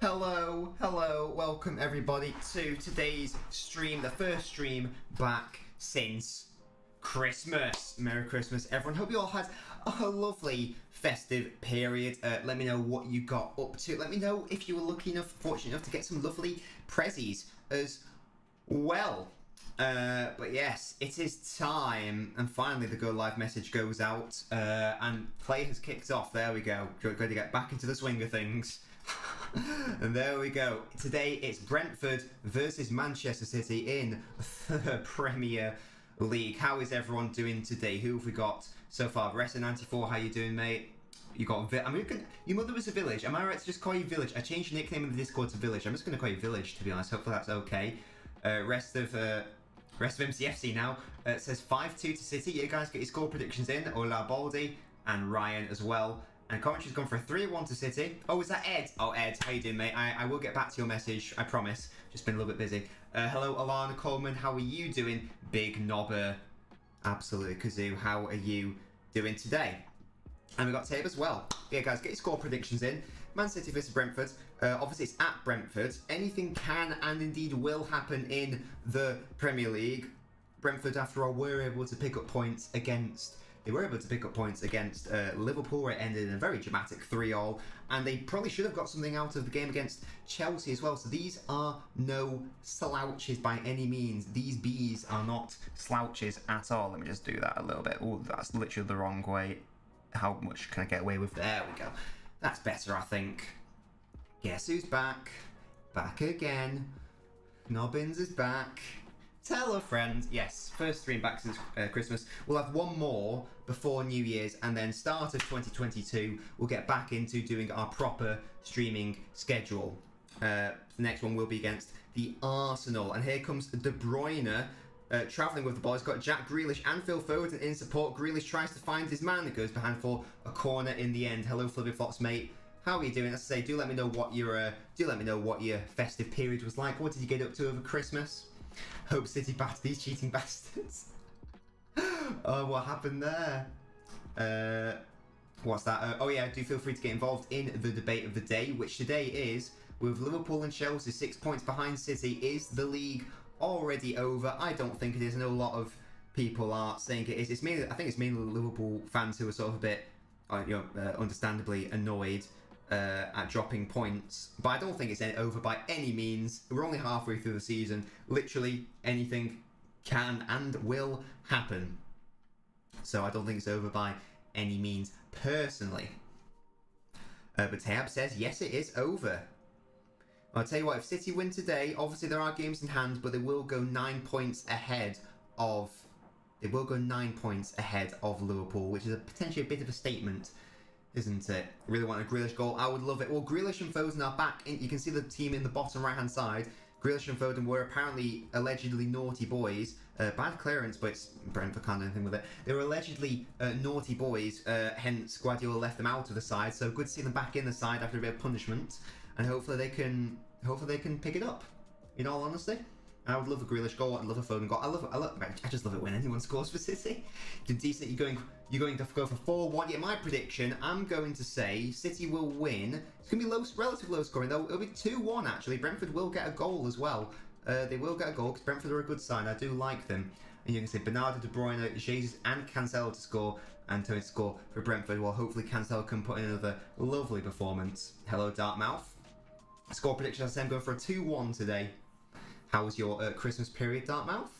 Hello, welcome everybody to today's stream, the first stream back since Christmas. Merry Christmas, everyone. Hope you all had a lovely festive period. Let me know what you got up to. Let me know if you were fortunate enough to get some lovely prezzies as well. But yes, it is time, and finally the go live message goes out, and play has kicked off. There we go. Going to get back into the swing of things. And there we go. Today it's Brentford versus Manchester City in the Premier League. How is everyone doing today? Who have we got so far? Resta94, how you doing, mate? You got your mother was a Village. Am I right to just call you Village? I changed your nickname in the Discord to Village. I'm just going to call you Village, to be honest. Hopefully that's okay. Rest of MCFC now says 5-2 to City. You guys get your score predictions in. Ola Baldi and Ryan as well. And Coventry's gone for a 3-1 to City. Oh, is that Ed? Oh, Ed, how you doing, mate? I will get back to your message, I promise. Just been a little bit busy. Hello, Alana Coleman. How are you doing? Big Knobber. Absolutely, Kazoo. How are you doing today? And we got Tabe as well. Yeah, guys, get your score predictions in. Man City versus Brentford. Obviously, it's at Brentford. Anything can and indeed will happen in the Premier League. Brentford, after all, were able to pick up points against... They were able to pick up points against Liverpool, where it ended in a very dramatic 3-3, and they probably should have got something out of the game against Chelsea as well. So these are no slouches by any means. These bees are not slouches at all. Let me just do that a little bit. Oh, that's literally the wrong way. How much can I get away with? There we go. That's better, I think. Guess who's back? Back again. LNobbins is back. Tell a friend. Yes, first stream back since Christmas. We'll have one more before New Year's, and then start of 2022, we'll get back into doing our proper streaming schedule. The next one will be against the Arsenal. And here comes De Bruyne travelling with the ball. He's got Jack Grealish and Phil Foden in support. Grealish tries to find his man. It goes behind for a corner in the end. Hello, Flippy Flops, mate. How are you doing? As I say, do let me know what your festive period was like. What did you get up to over Christmas? Hope City battered these cheating bastards. Oh, what happened there? What's that? Oh yeah, do feel free to get involved in the debate of the day, which today is, with Liverpool and Chelsea 6 points behind City, is the league already over? I don't think it is. I know a lot of people are saying it is. I think it's mainly Liverpool fans who are sort of a bit, understandably annoyed at dropping points, but I don't think it's over by any means. We're only halfway through the season. Literally anything can and will happen, so I don't think it's over by any means personally. But Tab says yes, it is over. I'll tell you what, if City win today, obviously there are games in hand, but they will go 9 points ahead of Liverpool, which is potentially a bit of a statement, isn't it? Really want a Grealish goal. I would love it. Well, Grealish and Foden are back. You can see the team in the bottom right-hand side. Grealish and Foden were apparently allegedly naughty boys. Bad clearance, but Brentford can't do anything with it. They were allegedly naughty boys, hence Guardiola left them out of the side. So good to see them back in the side after a bit of punishment, and hopefully they can pick it up. In all honesty, I would love a Grealish goal. I'd love a Foden goal. I just love it when anyone scores for City. Decent. You're going to go for 4-1. Yeah, my prediction, I'm going to say City will win. It's going to be relatively low scoring, though. It'll be 2-1, actually. Brentford will get a goal as well. They will get a goal, because Brentford are a good side. I do like them. And you can say Bernardo, De Bruyne, Jesus, and Cancelo to score, and Tony to score for Brentford. Well, hopefully Cancelo can put in another lovely performance. Hello, Dartmouth. Score prediction, as I say, I'm going for a 2-1 today. How was your Christmas period, Dartmouth?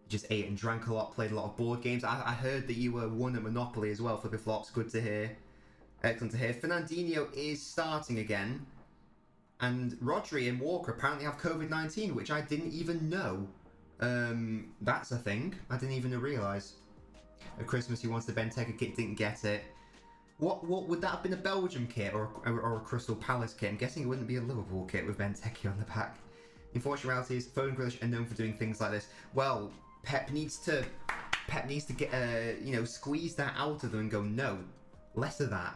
Just ate and drank a lot, played a lot of board games. I heard that you won at Monopoly as well, Flippy Flops. Good to hear. Excellent to hear. Fernandinho is starting again. And Rodri and Walker apparently have COVID-19, which I didn't even know. That's a thing. I didn't even realise. At Christmas, he wants the Benteke kit, didn't get it. What would that have been, a Belgium kit or a Crystal Palace kit? I'm guessing it wouldn't be a Liverpool kit with Benteke on the back. The unfortunate reality is Foden and Grealish are known for doing things like this. Well, Pep needs to get squeeze that out of them and go, no, less of that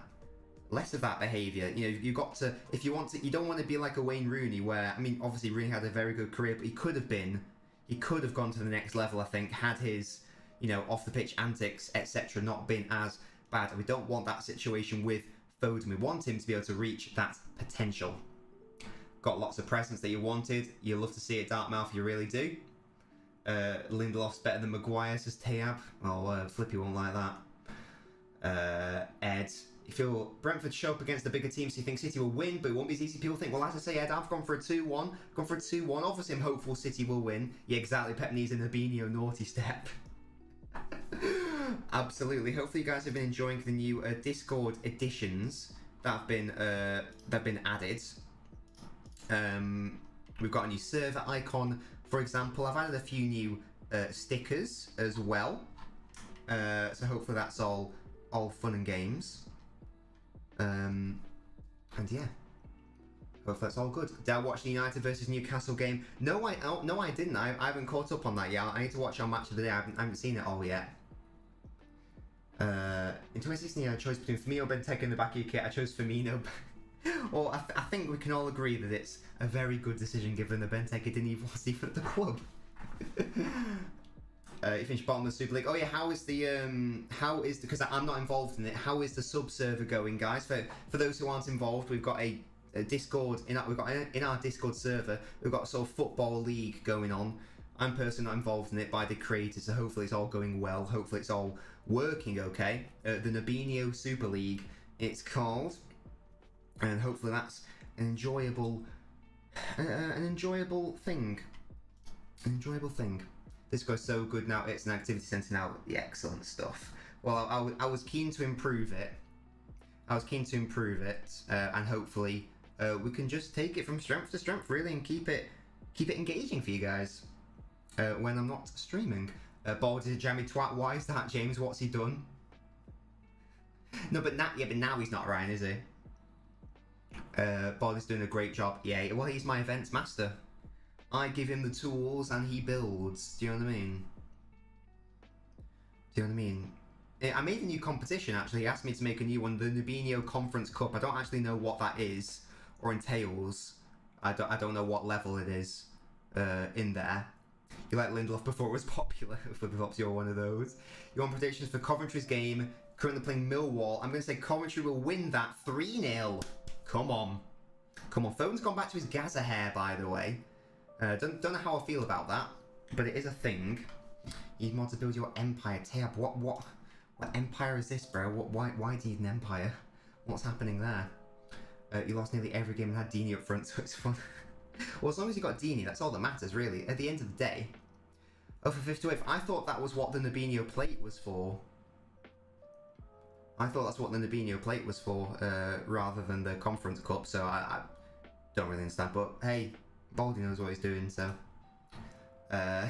behaviour. You've got to, if you want to, you don't want to be like a Wayne Rooney, where, I mean, obviously Rooney had a very good career, but he could have gone to the next level, I think, had his off the pitch antics, etc., not been as bad. And we don't want that situation with Foden. We want him to be able to reach that potential. got lots of presence that you wanted. You love to see it, Dartmouth, you really do. Lindelof's better than Maguire, says Tayab. Oh, Flippy won't like that. Ed, you feel Brentford show up against the bigger teams, so you think City will win, but it won't be as easy. People think, well, as I say, Ed, I've gone for a 2-1. Gone for a 2-1. Obviously, I'm hopeful City will win. Yeah, exactly. Pep needs an Albinio naughty step. Absolutely. Hopefully, you guys have been enjoying the new Discord additions that have been added. We've got a new server icon, for example. I've added a few new stickers as well. So hopefully that's all fun and games. And yeah, hopefully that's all good. Did I watch the United versus Newcastle game? No, I didn't. I haven't caught up on that yet. I need to watch our match of the day. I haven't seen it all yet. In 2016, I chose between Firmino and Benteke in the back of your kit. I chose Firmino. Or I think we can all agree that it's a very good decision given that Benteke wasn't even at the club. You finished bottom of the Super League. Oh yeah, how is because I'm not involved in it. How is the sub server going, guys? For those who aren't involved, we've got a Discord in our Discord server. We've got a sort of football league going on. I'm personally not involved in it, but I did create it, so hopefully it's all going well. Hopefully it's all working okay. The Nabinio Super League, it's called, and hopefully that's an enjoyable thing. An enjoyable thing. This goes so good now. It's an activity centre now. The excellent stuff. Well, I was keen to improve it. And hopefully we can just take it from strength to strength, really, and keep it engaging for you guys when I'm not streaming. Bald is a jammy twat. Why is that, James? What's he done? No, but now he's not Ryan, is he? Bald is doing a great job. Yeah, well, he's my events master. I give him the tools and he builds. Do you know what I mean? I made a new competition, actually. He asked me to make a new one, the Nabinio Conference Cup. I don't actually know what that is or entails. I don't know what level it is in there. You like Lindelof before it was popular. Flip-flops, you're one of those. You want predictions for Coventry's game? Currently playing Millwall. I'm going to say Coventry will win that 3-0. Come on. Foden's gone back to his Gaza hair, by the way. Don't know how I feel about that, but it is a thing. You need more to build your empire. Tab, what empire is this, bro? Why do you need an empire? What's happening there? You lost nearly every game and had Dini up front, so it's fun. Well, as long as you got Dini, that's all that matters, really. At the end of the day. Oh, for 58, I thought that was what the Nabinio plate was for. Rather than the Conference Cup, so I don't really understand. But hey, Baldy knows what he's doing, so. I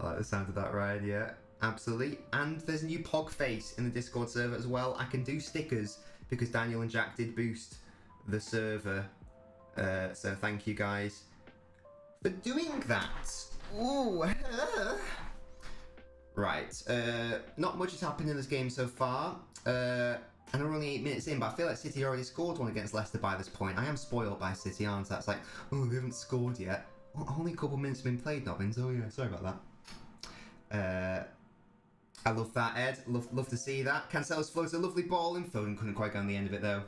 like the sound of that, Ryan, yeah. Absolutely. And there's a new Pog face in the Discord server as well. I can do stickers because Daniel and Jack did boost the server. So thank you guys for doing that. Ooh. Right. Not much has happened in this game so far. And we're only 8 minutes in, but I feel like City already scored one against Leicester by this point. I am spoiled by City, aren't I? It's like, oh, they haven't scored yet. Well, only a couple minutes have been played, Nobbins. Oh yeah, sorry about that. I love that, Ed. Love to see that. Cancelo's floats a lovely ball and Foden couldn't quite go on the end of it though.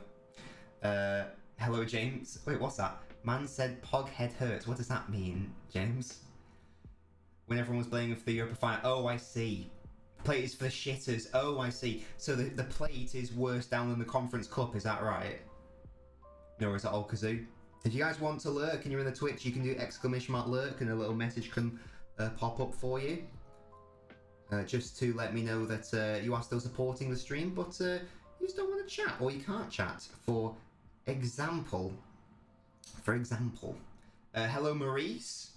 Hello, James. Wait, what's that? Man said Pog head hurts. What does that mean, James? When everyone was playing for the Europa final. Oh, I see. Plate is for the shitters. Oh, I see. So the plate is worse down than the Conference Cup, is that right? No, is that all kazoo? If you guys want to lurk and you're in the Twitch, you can do !lurk and a little message can pop up for you. Just to let me know that you are still supporting the stream, but you just don't want to chat, or you can't chat. For example. Hello, Maurice.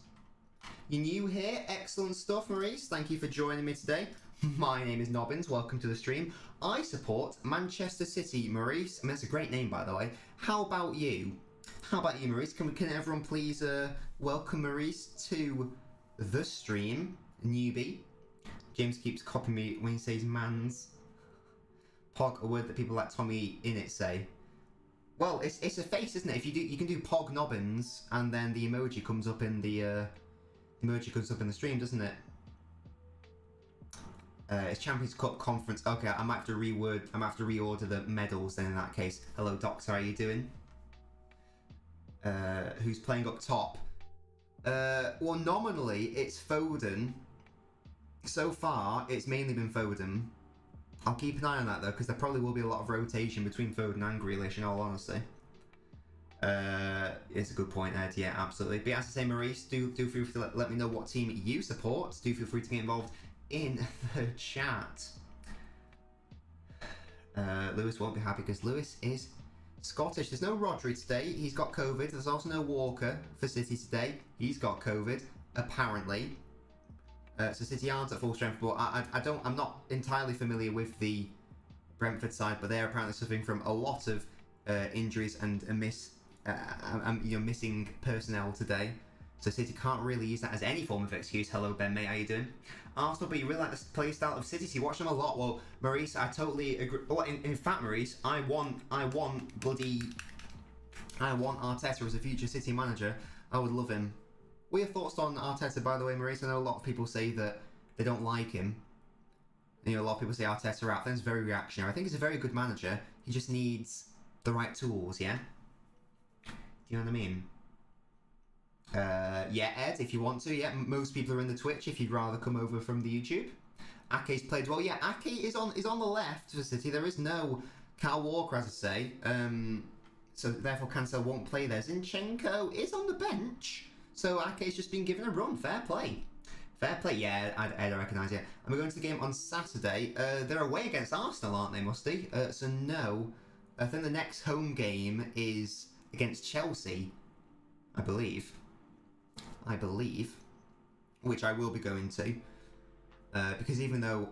You're new here. Excellent stuff, Maurice. Thank you for joining me today. My name is Nobbins. Welcome to the stream. I support Manchester City, Maurice. I mean, that's a great name, by the way. How about you? Maurice? Can everyone please welcome Maurice to the stream, newbie? James keeps copying me when he says mans. Pog, a word that people like Tommy Innit say. Well, it's a face, isn't it? You can do Pog Nobbins, and then the emoji comes up in the stream, doesn't it? It's Champions Cup Conference. Okay, I might have to reorder the medals then in that case. Hello, Doctor, how are you doing? who's playing up top. Well, nominally, it's Foden. So far, it's mainly been Foden. I'll keep an eye on that, though, because there probably will be a lot of rotation between Foden and Grealish, in all honesty. It's a good point, Ed. Yeah, absolutely. But as I say, Maurice, do feel free to let me know what team you support. Do feel free to get involved in the chat. Lewis won't be happy because Lewis is Scottish. There's no Rodri today. He's got COVID. There's also no Walker for City today. He's got COVID, apparently. So City aren't at full strength, but I'm not entirely familiar with the Brentford side, but they're apparently suffering from a lot of injuries and missing personnel today. So City can't really use that as any form of excuse. Hello, Ben, mate, how you doing? Arsenal, but you really like the play style of City, so you watch them a lot. Well, Maurice, I totally agree. Well, in fact, Maurice, I want Arteta as a future City manager. I would love him. What are your thoughts on Arteta, by the way, Maurice? I know a lot of people say that they don't like him. You know, a lot of people say Arteta out. I think it's very reactionary. I think he's a very good manager. He just needs the right tools, yeah? Do you know what I mean? Yeah, Ed, if you want to, yeah. Most people are in the Twitch if you'd rather come over from the YouTube. Ake's played well. Yeah, Ake is on the left for City. There is no Kyle Walker, as I say. So therefore Cancel won't play there. Zinchenko is on the bench. So Ake's just been given a run. Fair play. Fair play, yeah, I recognise it. And we're going to the game on Saturday. They're away against Arsenal, aren't they, Musty? So no. I think the next home game is against Chelsea, I believe. Which I will be going to. Because even though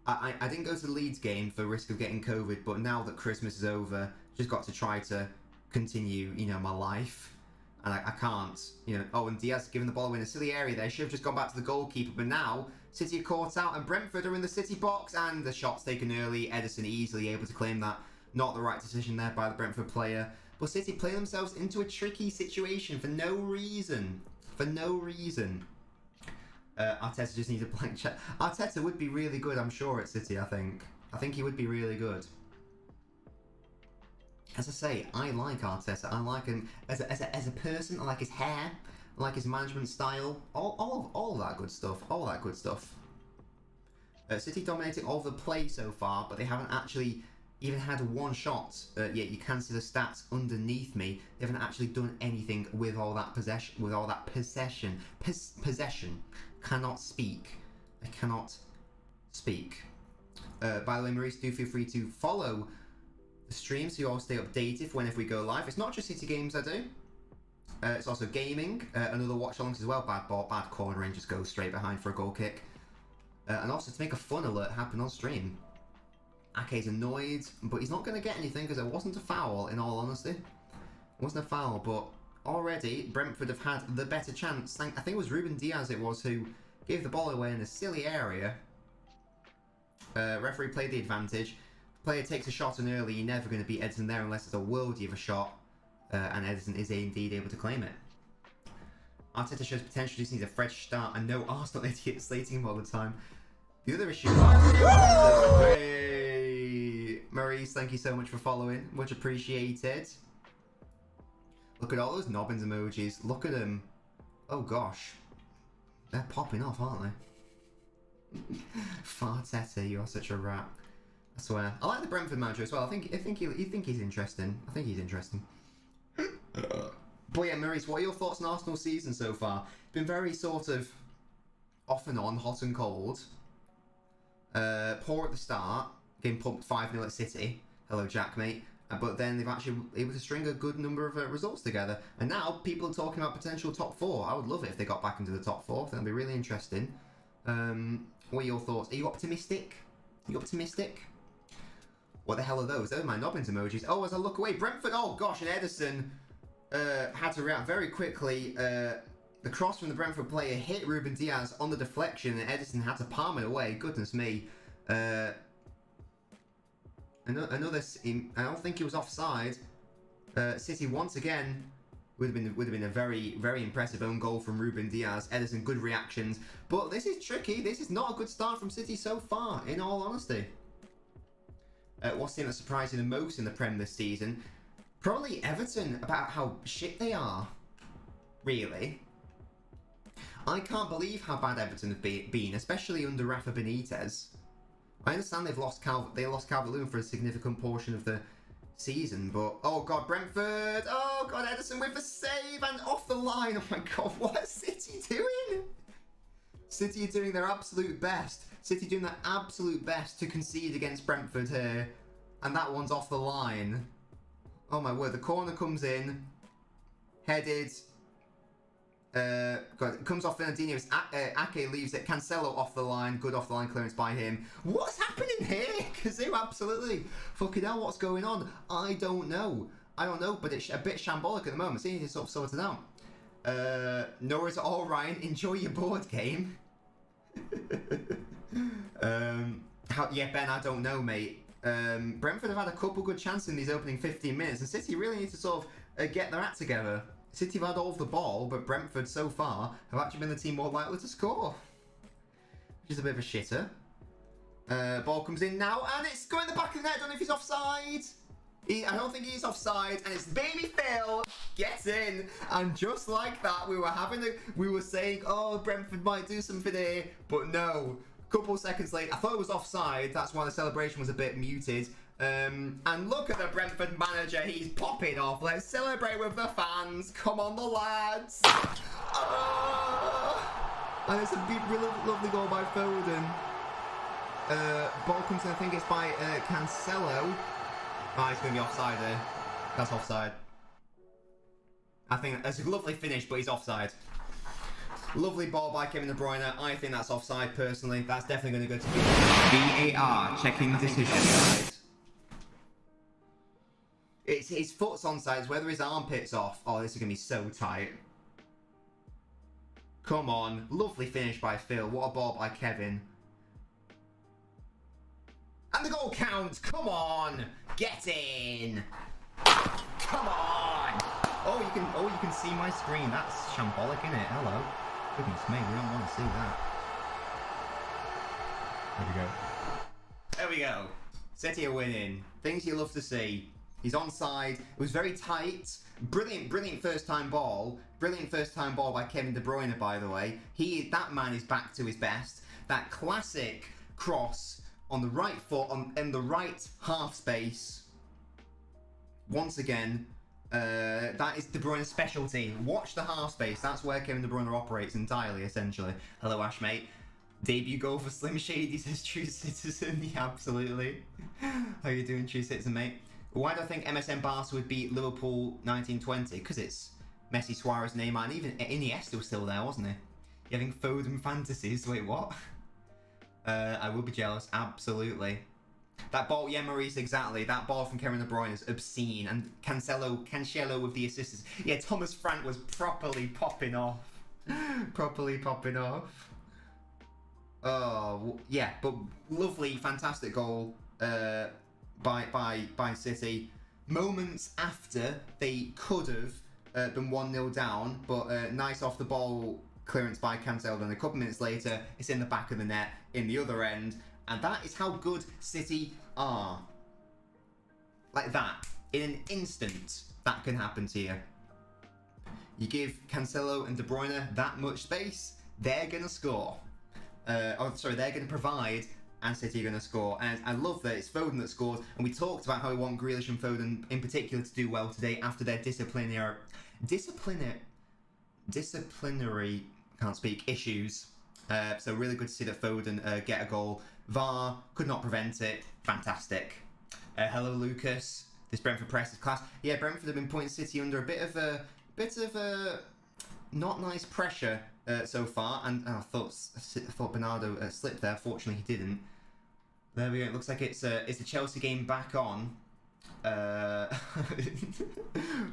I didn't go to the Leeds game for risk of getting COVID, but now that Christmas is over, just got to try to continue, you know, my life. And I can't, you know. Oh, and Diaz giving the ball away in a silly area there. Should have just gone back to the goalkeeper. But now, City are caught out and Brentford are in the City box. And the shot's taken early. Ederson easily able to claim that. Not the right decision there by the Brentford player. But City play themselves into a tricky situation for no reason. Arteta just needs a blank check. Arteta would be really good, I'm sure, at City, I think. I think he would be really good. As I say, I like Arteta. I like him as a person. I like his hair. I like his management style. All that good stuff. All that good stuff. City dominating all the play so far, but they haven't actually even had one shot. Yet you can see the stats underneath me. They haven't actually done anything with all that possession. With all that possession. Possession. Cannot speak. I cannot speak. By the way, Maurice, do feel free to follow the stream so you all stay updated whenever we go live. It's not just City games I do. It's also gaming, another watch-alongs as well. Bad ball, bad corner, and just go straight behind for a goal kick. And also to make a fun alert happen on stream. Ake's annoyed, but he's not going to get anything because it wasn't a foul, in all honesty. It wasn't a foul, but already Brentford have had the better chance. I think it was Ruben Diaz who gave the ball away in a silly area. Referee played the advantage. Player takes a shot in early, you're never going to beat Ederson there unless it's a worldie of a shot. And Ederson is indeed able to claim it. Arteta shows potential, just needs a fresh start. And no Arsenal idiot slating him all the time. The other issue... Hey! Maurice, thank you so much for following. Much appreciated. Look at all those LNobbins emojis. Look at them. Oh gosh. They're popping off, aren't they? Farteta, you are such a rat. I swear. I like the Brentford manager as well. I think he's interesting. I think he's interesting. But yeah, Maurice, what are your thoughts on Arsenal's season so far? It's been very sort of off and on, hot and cold. Poor at the start, getting pumped 5-0 at City. Hello, Jack, mate. But then they've actually able to string a good number of results together. And now people are talking about potential top 4. I would love it if they got back into the top 4. That'd be really interesting. What are your thoughts? Are you optimistic? Are you optimistic? What the hell are those? Those are my LNobbins emojis. Oh, as I look away, Brentford. Oh gosh, and Ederson had to react very quickly. The cross from the Brentford player hit Ruben Diaz on the deflection, and Ederson had to palm it away. Goodness me. Another. I don't think he was offside. City once again would have been a very, very impressive own goal from Ruben Diaz. Ederson, good reactions, but this is tricky. This is not a good start from City so far, in all honesty. What's the team that surprised you the most in the Prem this season? Probably Everton about how shit they are. Really. I can't believe how bad Everton have been, especially under Rafa Benitez. I understand they lost Calvert-Lewin for a significant portion of the season, but oh god, Brentford! Oh god, Ederson with the save and off the line. Oh my god, what is City doing? City are doing their absolute best. City doing their absolute best to concede against Brentford here, and that one's off the line. Oh my word, the corner comes in, headed. God, comes off Fernandinho. Ake leaves it. Cancelo off the line. Good off the line clearance by him. What's happening here? Kazoo, absolutely. Fucking hell, what's going on? I don't know. But it's a bit shambolic at the moment. See, it's sort of sorted out. Nora's all right. Enjoy your board game. Yeah, Ben, I don't know, mate. Brentford have had a couple good chances in these opening 15 minutes, and City really need to sort of get their act together. City have had all of the ball, but Brentford so far have actually been the team more likely to score, which is a bit of a shitter. Ball comes in now, and it's going in the back of the net. I don't know if he's offside. I don't think he's offside, and it's baby Phil gets in, and just like that, we were saying, oh, Brentford might do something here, but no. A couple of seconds later, I thought it was offside. That's why the celebration was a bit muted. And look at the Brentford manager, he's popping off. Let's celebrate with the fans. Come on, the lads. And it's a really lovely goal by Foden. Ball comes in, I think it's by Cancelo. Oh, it's going to be offside there. That's offside. I think that's a lovely finish, but he's offside. Lovely ball by Kevin De Bruyne. I think that's offside, personally. That's definitely going to go to VAR, checking decision. It's his foot's onside, it's whether his armpit's off. Oh, this is going to be so tight. Come on. Lovely finish by Phil. What a ball by Kevin. And the goal counts. Come on. Get in. Come on. Oh, you can see my screen. That's shambolic, isn't it? Hello. Goodness me, we don't want to see that. There we go. City are winning. Things you love to see. He's onside. It was very tight. Brilliant first time ball. Brilliant first time ball by Kevin De Bruyne, by the way. That man is back to his best. That classic cross on the right foot in the right half space. Once again, that is De Bruyne's specialty. Watch the half space. That's where Kevin De Bruyne operates entirely, essentially. Hello, Ash, mate. Debut goal for Slim Shady, says True Citizen. Yeah, absolutely. How you doing, True Citizen, mate? Why do I think MSN Barca would beat Liverpool 1920? Because it's Messi, Suarez, Neymar, and even Iniesta was still there, wasn't he? You having Foden fantasies? Wait, what? I will be jealous, absolutely. That ball, yeah, Maurice, exactly. That ball from Kevin De Bruyne is obscene. And Cancelo with the assists. Yeah, Thomas Frank was properly popping off. Oh, yeah, but lovely, fantastic goal by City. Moments after they could have been 1-0 down, but nice off the ball clearance by Cancelo. Then a couple minutes later, it's in the back of the net in the other end. And that is how good City are. Like that. In an instant, that can happen to you. You give Cancelo and De Bruyne that much space, they're going to score. They're going to provide, and City are going to score. And I love that it's Foden that scores. And we talked about how we want Grealish and Foden in particular to do well today after their disciplinary can't speak, issues. So really good to see that Foden get a goal. VAR could not prevent it. Fantastic. Hello, Lucas. This Brentford press is class. Yeah, Brentford have been putting City under a bit of a not nice pressure so far. And I thought Bernardo slipped there. Fortunately, he didn't. There we go. It looks like it's the Chelsea game back on.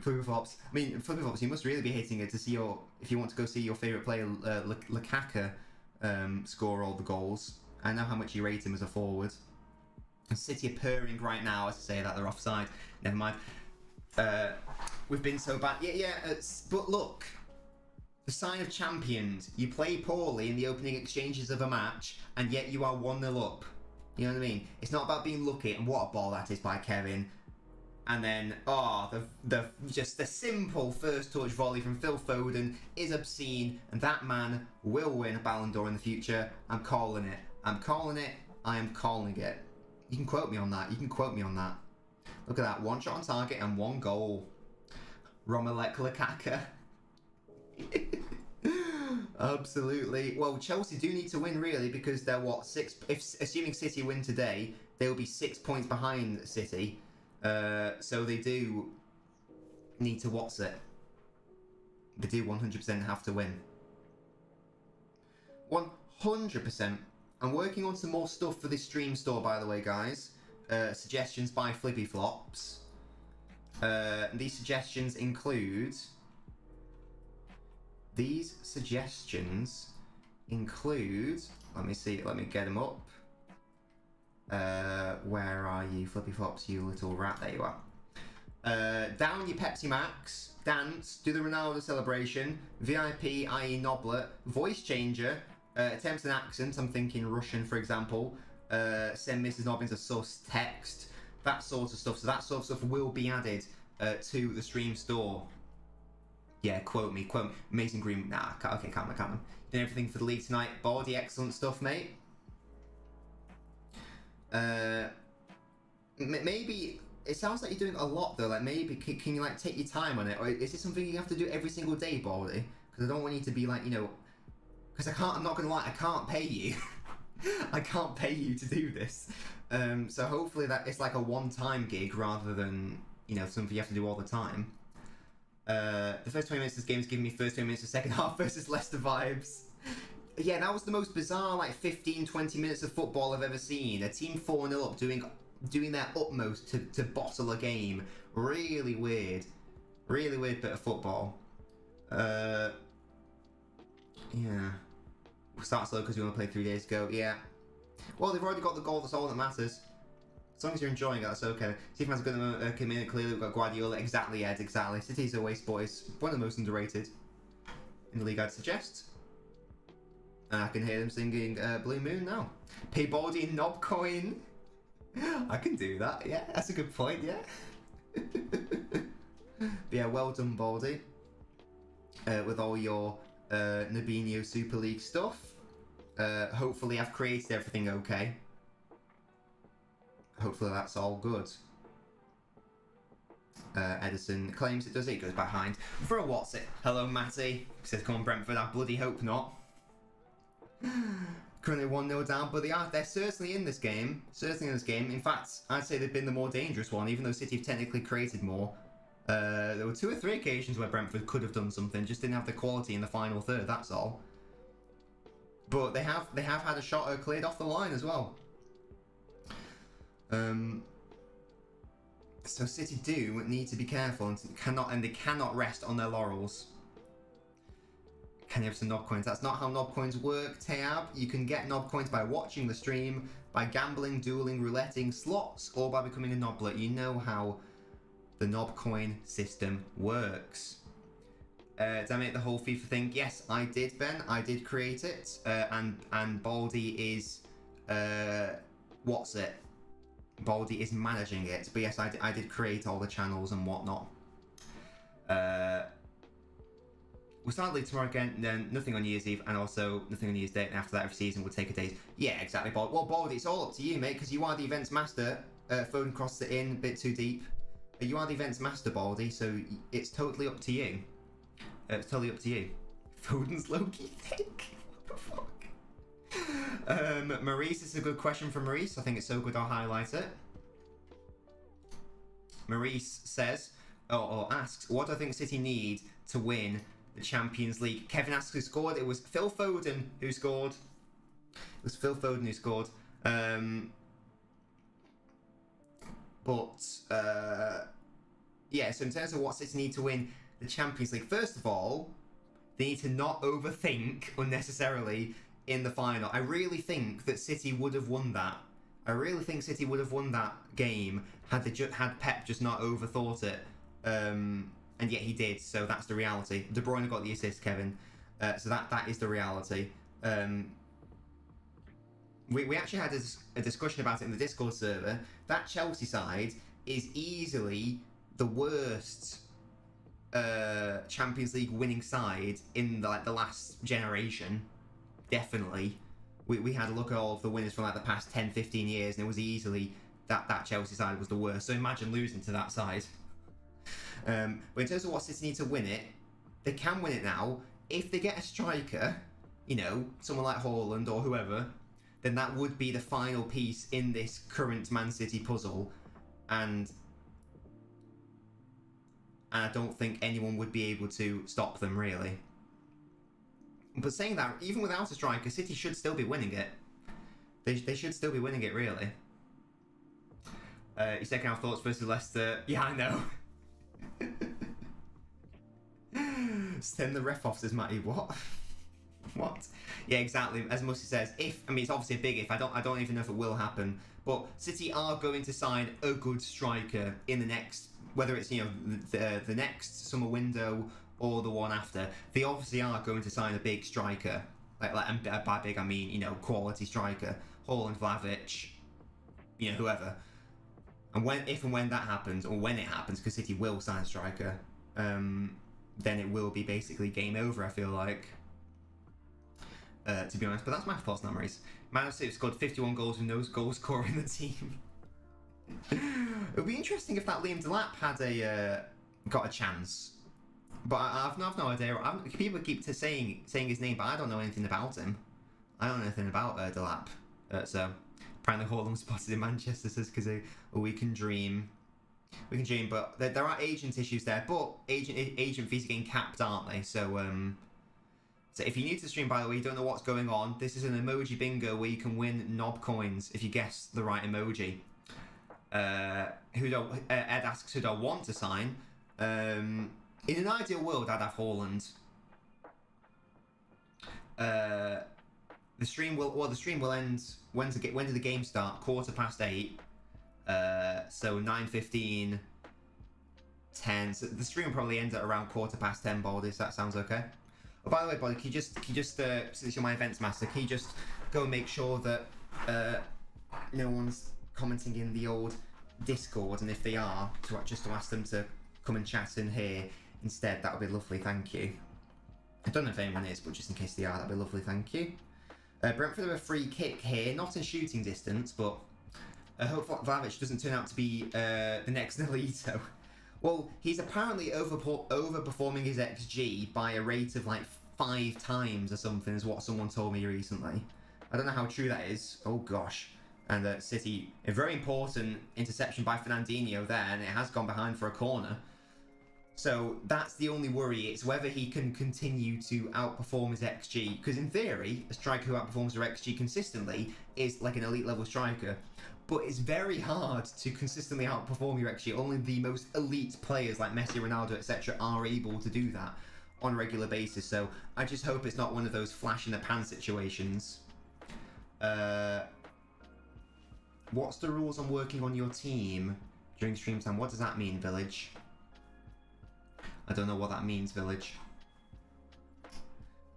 Flippy Flops. I mean, Flippy Flops, you must really be hitting it to see if you want to go see your favourite player, Lukaku, score all the goals. I know how much you rate him as a forward. City are purring right now as I say that they're offside. Never mind. We've been so bad. But look, the sign of champions. You play poorly in the opening exchanges of a match, and yet you are 1-0 up. You know what I mean? It's not about being lucky, and what a ball that is by Kevin. And then, just the simple first touch volley from Phil Foden is obscene, and that man will win a Ballon d'Or in the future. I'm calling it. I'm calling it. I am calling it. You can quote me on that. You can quote me on that. Look at that. 1 shot on target and 1 goal. Romelu Lukaku. Absolutely. Well, Chelsea do need to win, really, because they're, what, 6... assuming City win today, they'll be 6 points behind City. So they do need to what's it? They do 100% have to win. 100%. I'm working on some more stuff for this stream store, by the way, guys. Suggestions by Flippy Flops. These suggestions include... Let me see, let me get them up. Where are you, Flippy Flops, you little rat? There you are. Down your Pepsi Max, dance, do the Ronaldo celebration, VIP, i.e. Noblet, voice changer, attempt an accent, I'm thinking Russian, for example, send Mrs. Nobbins a sus text, that sort of stuff. So that sort of stuff will be added to the stream store. Yeah, quote me. Amazing Green. Nah, okay, calm down. Doing everything for the league tonight. Baldy, excellent stuff, mate. Maybe it sounds like you're doing a lot though. Like maybe can you like take your time on it, or is it something you have to do every single day, Baldy? Because I don't want you to be like, you know, because I'm not gonna lie, I can't pay you. I can't pay you to do this. So hopefully that it's like a one-time gig rather than, you know, something you have to do all the time. The first 20 minutes of this game is giving me first 20 minutes of second half versus Leicester vibes. Yeah, that was the most bizarre, like, 15-20 minutes of football I've ever seen. A team 4-0 up doing their utmost to bottle a game. Really weird. Really weird bit of football. Yeah. We'll start slow because we only played 3 days ago. Yeah. Well, they've already got the goal, that's all that matters. As long as you're enjoying it, that's okay. City fans are going to come in, clearly we've got Guardiola. Exactly, Ed, exactly. City's a waste, boys. One of the most underrated in the league, I'd suggest. And I can hear them singing Blue Moon now. Pay Baldy in Knob Coin. I can do that, yeah. That's a good point, yeah. But yeah, well done, Baldy. With all your Nabinho Super League stuff. Hopefully I've created everything okay. Hopefully that's all good. Edison claims it does. It goes behind. For a what's it? Hello, Matty. He says, come on, Brentford. I bloody hope not. Currently 1-0 down, but they're certainly in this game. In fact, I'd say they've been the more dangerous one, even though City have technically created more. There were 2 or 3 occasions where Brentford could have done something, just didn't have the quality in the final third, that's all. But they have had a shot cleared off the line as well. So City do need to be careful and they cannot rest on their laurels. Can you have some knob coins? That's not how knob coins work, Teab. You can get knob coins by watching the stream, by gambling, dueling, rouletting, slots, or by becoming a noblet. You know how the knob coin system works. Did I make the whole FIFA thing? Yes, I did, Ben. I did create it. And Baldy is what's it? Baldy is managing it. But yes, I did create all the channels and whatnot. We'll start league tomorrow again, then nothing on New Year's Eve, and also nothing on New Year's Day, and after that every season will take a day. Yeah, exactly, Baldy. Well, Baldy, it's all up to you, mate, because you are the events master. Foden crossed it in, a bit too deep. You are the events master, Baldy, so it's totally up to you. It's totally up to you. Foden's low-key thick. What the fuck? Maurice, this is a good question from Maurice. I think it's so good I'll highlight it. Maurice says, or asks, what do I think City need to win the Champions League? Kevin asks who scored. It was Phil Foden who scored. Yeah, so in terms of what City need to win the Champions League, first of all, they need to not overthink unnecessarily in the final. I really think that City would have won that. I really think City would have won that game had Pep just not overthought it. And yet he did, so that's the reality. De Bruyne got the assist, Kevin. So that is the reality. We actually had a discussion about it in the Discord server. That Chelsea side is easily the worst Champions League winning side in the last generation. Definitely. We had a look at all of the winners from like the past 10-15 years, and it was easily that Chelsea side was the worst. So imagine losing to that side. But in terms of what City need to win it, they can win it now. If they get a striker, you know, someone like Haaland or whoever, then that would be the final piece in this current Man City puzzle. And I don't think anyone would be able to stop them, really. But saying that, even without a striker, City should still be winning it. They should still be winning it, really. Your second half thoughts versus Leicester. Yeah, I know. Send the ref off, says Matty. What? What? Yeah, exactly. As Mussy says, it's obviously a big if. I don't even know if it will happen. But City are going to sign a good striker in the next, whether it's, you know, the next summer window or the one after. They obviously are going to sign a big striker. And by big I mean, you know, quality striker. Haaland, Vlahovic, you know, whoever. And if and when that happens, or when it happens, because City will sign a striker, then it will be basically game over, I feel like. To be honest, but that's my thoughts and memories. Man City scored 51 goals with no goal scorer in the team. It would be interesting if that Liam Delap had got a chance. But I've no idea. People keep saying his name, but I don't know anything about him. I don't know anything about Delap. So apparently Haaland was spotted in Manchester, says because we can dream. We can dream, but there are agent issues there. But agent fees are getting capped, aren't they? So so if you're new to the stream, by the way, you don't know what's going on, this is an emoji bingo where you can win knob coins if you guess the right emoji. Ed asks who do I want to sign. In an ideal world, I'd have Haaland. The stream will end. When did the game start? 8:15. So 9:15, 10. So the stream will probably end at around 10:15. Baldy, if that sounds okay. Oh, by the way, Baldy, can you just since you're my events master, can you just go and make sure that no one's commenting in the old Discord, and if they are, to ask them to come and chat in here instead. That would be lovely, thank you. I don't know if anyone is, but just in case they are, that'd be lovely, thank you. Brentford have a free kick here, not in shooting distance, but I hope Vlahovic doesn't turn out to be the next Nolito. Well, he's apparently overperforming his XG by a rate of like 5 times or something, is what someone told me recently. I don't know how true that is. Oh gosh. And City, a very important interception by Fernandinho there, and it has gone behind for a corner. So that's the only worry. It's whether he can continue to outperform his XG. Because in theory, a striker who outperforms their XG consistently is like an elite level striker. But it's very hard to consistently outperform your XG. Only the most elite players like Messi, Ronaldo, etc. are able to do that on a regular basis. So I just hope it's not one of those flash in the pan situations. What's the rules on working on your team during stream time? What does that mean, Village? I don't know what that means, Village.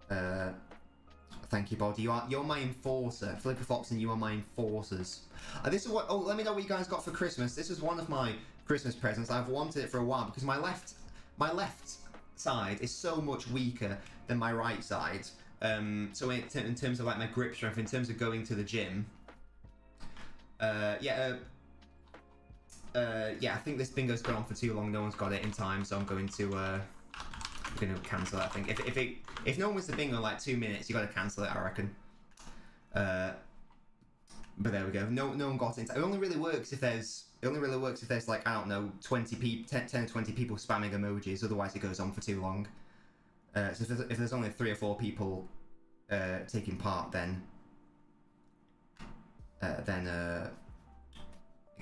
Thank you, Baldy. You're my enforcer. Flipper Fox and you are my enforcers. This is what. Oh, let me know what you guys got for Christmas. This is one of my Christmas presents. I've wanted it for a while because my left side is so much weaker than my right side. So in terms of like my grip strength, in terms of going to the gym. Yeah, I think this bingo's gone on for too long. No one's got it in time, so I'm going to cancel it. I think if no one wins the bingo in like 2 minutes, you got to cancel it, I reckon. But there we go. No one got it. It only really works if there's like, I don't know, 10 or 20 people spamming emojis. Otherwise, it goes on for too long. So if there's only 3 or 4 people taking part, then it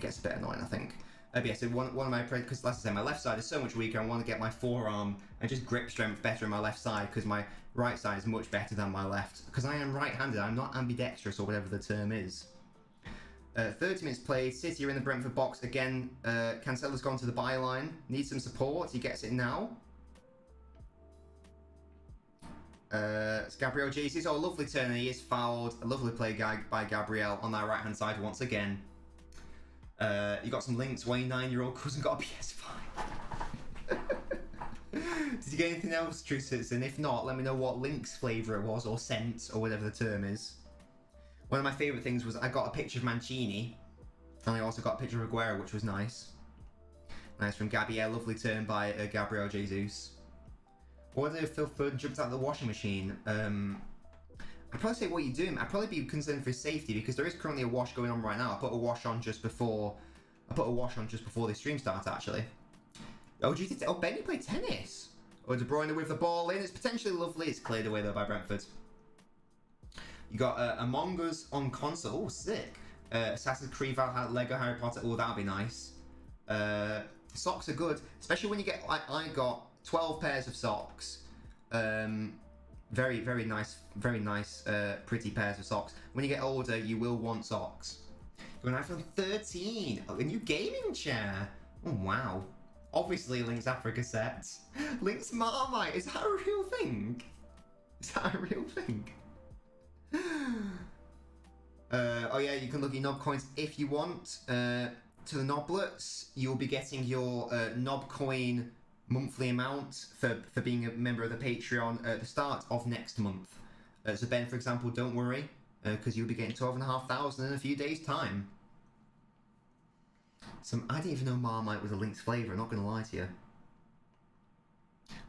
gets a bit annoying, I think. But yeah, so one of my, because like I said, my left side is so much weaker. I want to get my forearm and just grip strength better in my left side, because my right side is much better than my left. Because I am right-handed, I'm not ambidextrous or whatever the term is. 30 minutes played. City are in the Brentford box again. Cancelo's gone to the byline. Needs some support. He gets it now. It's Gabriel Jesus. Oh, lovely turn. He is fouled. A lovely play by Gabriel on that right-hand side once again. You got some links why your 9-year-old cousin got a PS5. Did you get anything else, True Citizen? If not, let me know what Link's flavour it was, or scent, or whatever the term is. One of my favourite things was I got a picture of Mancini, and I also got a picture of Aguero, which was nice. Nice from Gabby. Yeah, lovely turn by Gabriel Jesus. What if Phil Foden jumped out of the washing machine? I'd probably say what you're doing. I'd probably be concerned for his safety because there is currently a wash going on right now. I put a wash on just before the stream started actually. Oh, Benny played tennis. Oh, De Bruyne with the ball in. It's potentially lovely. It's cleared away though by Brentford. You got Among Us on console. Oh, sick. Assassin's Creed, Valhalla, Lego Harry Potter. Oh, that'd be nice. Socks are good, especially when you get. I got 12 pairs of socks. Very nice, pretty pairs of socks. When you get older, you will want socks. You got an iPhone 13. Oh, a new gaming chair. Oh wow. Obviously, Link's Africa set. Link's Marmite. Is that a real thing? Is that a real thing? Oh yeah, you can look at your knob coins if you want. To the Noblets, you'll be getting your knob coin monthly amount for being a member of the Patreon at the start of next month. So Ben, for example, don't worry, because you'll be getting 12,500 in a few days' time. I didn't even know Marmite was a Lynx flavour, I'm not going to lie to you.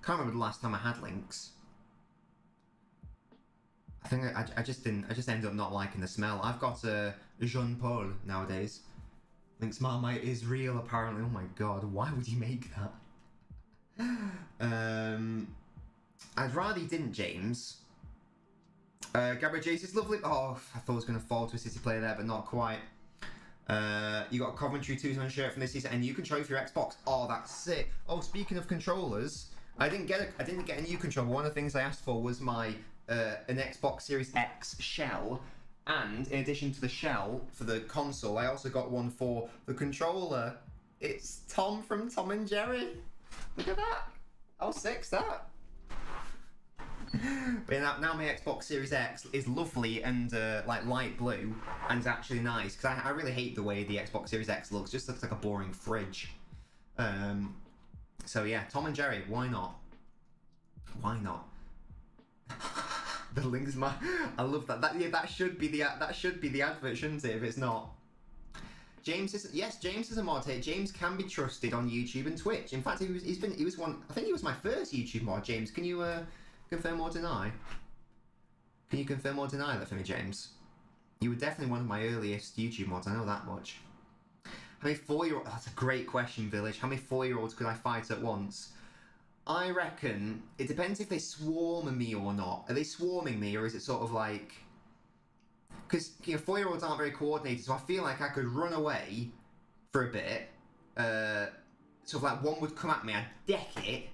Can't remember the last time I had Lynx. I think I just ended up not liking the smell. I've got a Jean Paul nowadays. Lynx Marmite is real apparently. Oh my god, why would you make that? I'd rather you didn't, James. Gabriel Jesus, lovely. Oh, I thought I was going to fall to a City player there, but not quite. You got a Coventry 2-tone shirt from this season, and you control for your Xbox. Oh, that's sick. Oh, speaking of controllers, I didn't get a new controller. One of the things I asked for was my an Xbox Series X shell, and in addition to the shell for the console, I also got one for the controller. It's Tom from Tom and Jerry. Look at that. How sick's that? But now my Xbox Series X is lovely and like light blue, and it's actually nice because I really hate the way the Xbox Series X looks. It just looks like a boring fridge. So yeah, Tom and Jerry. Why not? Why not? The links, I love that. That should be the advert, shouldn't it? If it's not. James is a mod here. James can be trusted on YouTube and Twitch. In fact, he was one. I think he was my first YouTube mod. James, can you confirm or deny? Can you confirm or deny that for me, James? You were definitely one of my earliest YouTube mods. I know that much. How many 4-year-olds? Oh, that's a great question, Village. How many 4-year-olds could I fight at once? I reckon it depends if they swarm me or not. Are they swarming me, or is it sort of like? Because 4-year-olds aren't very coordinated, so I feel like I could run away for a bit. Sort of like one would come at me, I'd deck it.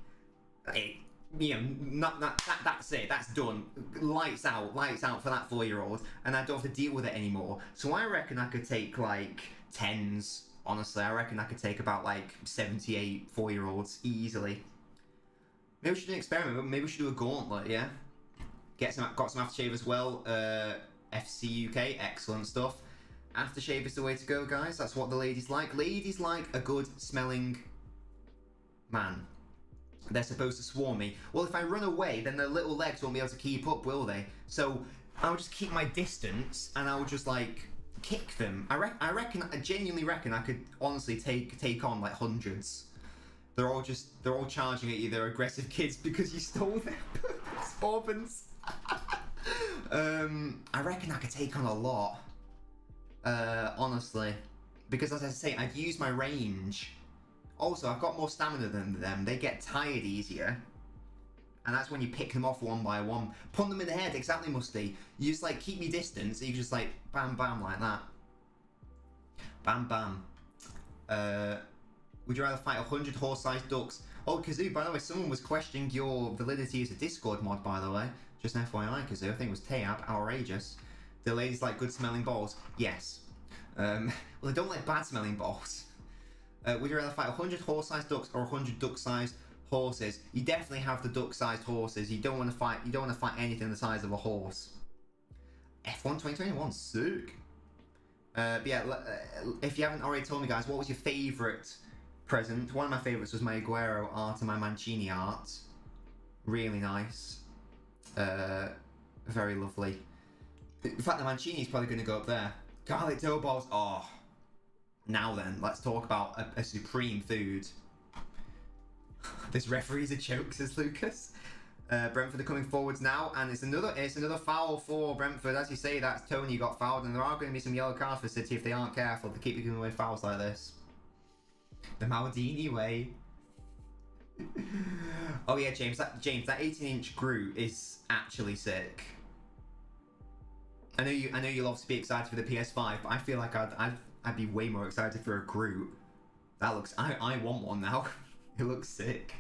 That's it. That's done. Lights out for that 4-year-old, and I don't have to deal with it anymore. So I reckon I could take like 10s. Honestly, I reckon I could take about like 78 4-year-olds easily. Maybe we should do an experiment. Maybe we should do a gauntlet. Yeah. Got some aftershave as well. FC UK, excellent stuff. Aftershave is the way to go, guys. That's what the ladies like. Ladies like a good smelling man. They're supposed to swarm me. Well, if I run away, then their little legs won't be able to keep up, will they? So I'll just keep my distance, and I'll just like kick them. I genuinely reckon I could honestly take on like hundreds. They're all charging at you. They're aggressive kids because you stole their bourbons. I reckon I could take on a lot. Honestly, because as I say, I'd use my range. Also, I've got more stamina than them. They get tired easier. And that's when you pick them off one by one. Punt them in the head, exactly, Musty. You just, like, keep me distance, and you just, like, bam, bam, like that. Bam, bam. Would you rather fight 100 horse-sized ducks? Oh, Kazoo, by the way, someone was questioning your validity as a Discord mod, by the way. Just an FYI, Kazoo. I think it was Tayab, outrageous. The ladies like good-smelling balls. Yes. Well, they don't like bad-smelling balls. Would you rather fight 100 horse-sized ducks or 100 duck-sized horses? You definitely have the duck-sized horses. You don't want to fight. You don't want to fight anything the size of a horse. F1 2021, sick. But yeah, if you haven't already told me, guys, what was your favourite present? One of my favourites was my Aguero art and my Mancini art. Really nice. Very lovely. In fact, the Mancini is probably going to go up there. Garlic dough balls. Oh. Now then, let's talk about a supreme food. This referee's a joke, says Lucas. Brentford are coming forwards now, and it's another foul for Brentford. As you say, that's Tony got fouled, and there are going to be some yellow cards for City if they aren't careful to keep giving away fouls like this. The Maldini way. Oh yeah, James, that 18-inch Groot is actually sick. I know you'll obviously be excited for the PS5, but I feel like I'd be way more excited for a Groot. That looks, I want one now. It looks sick.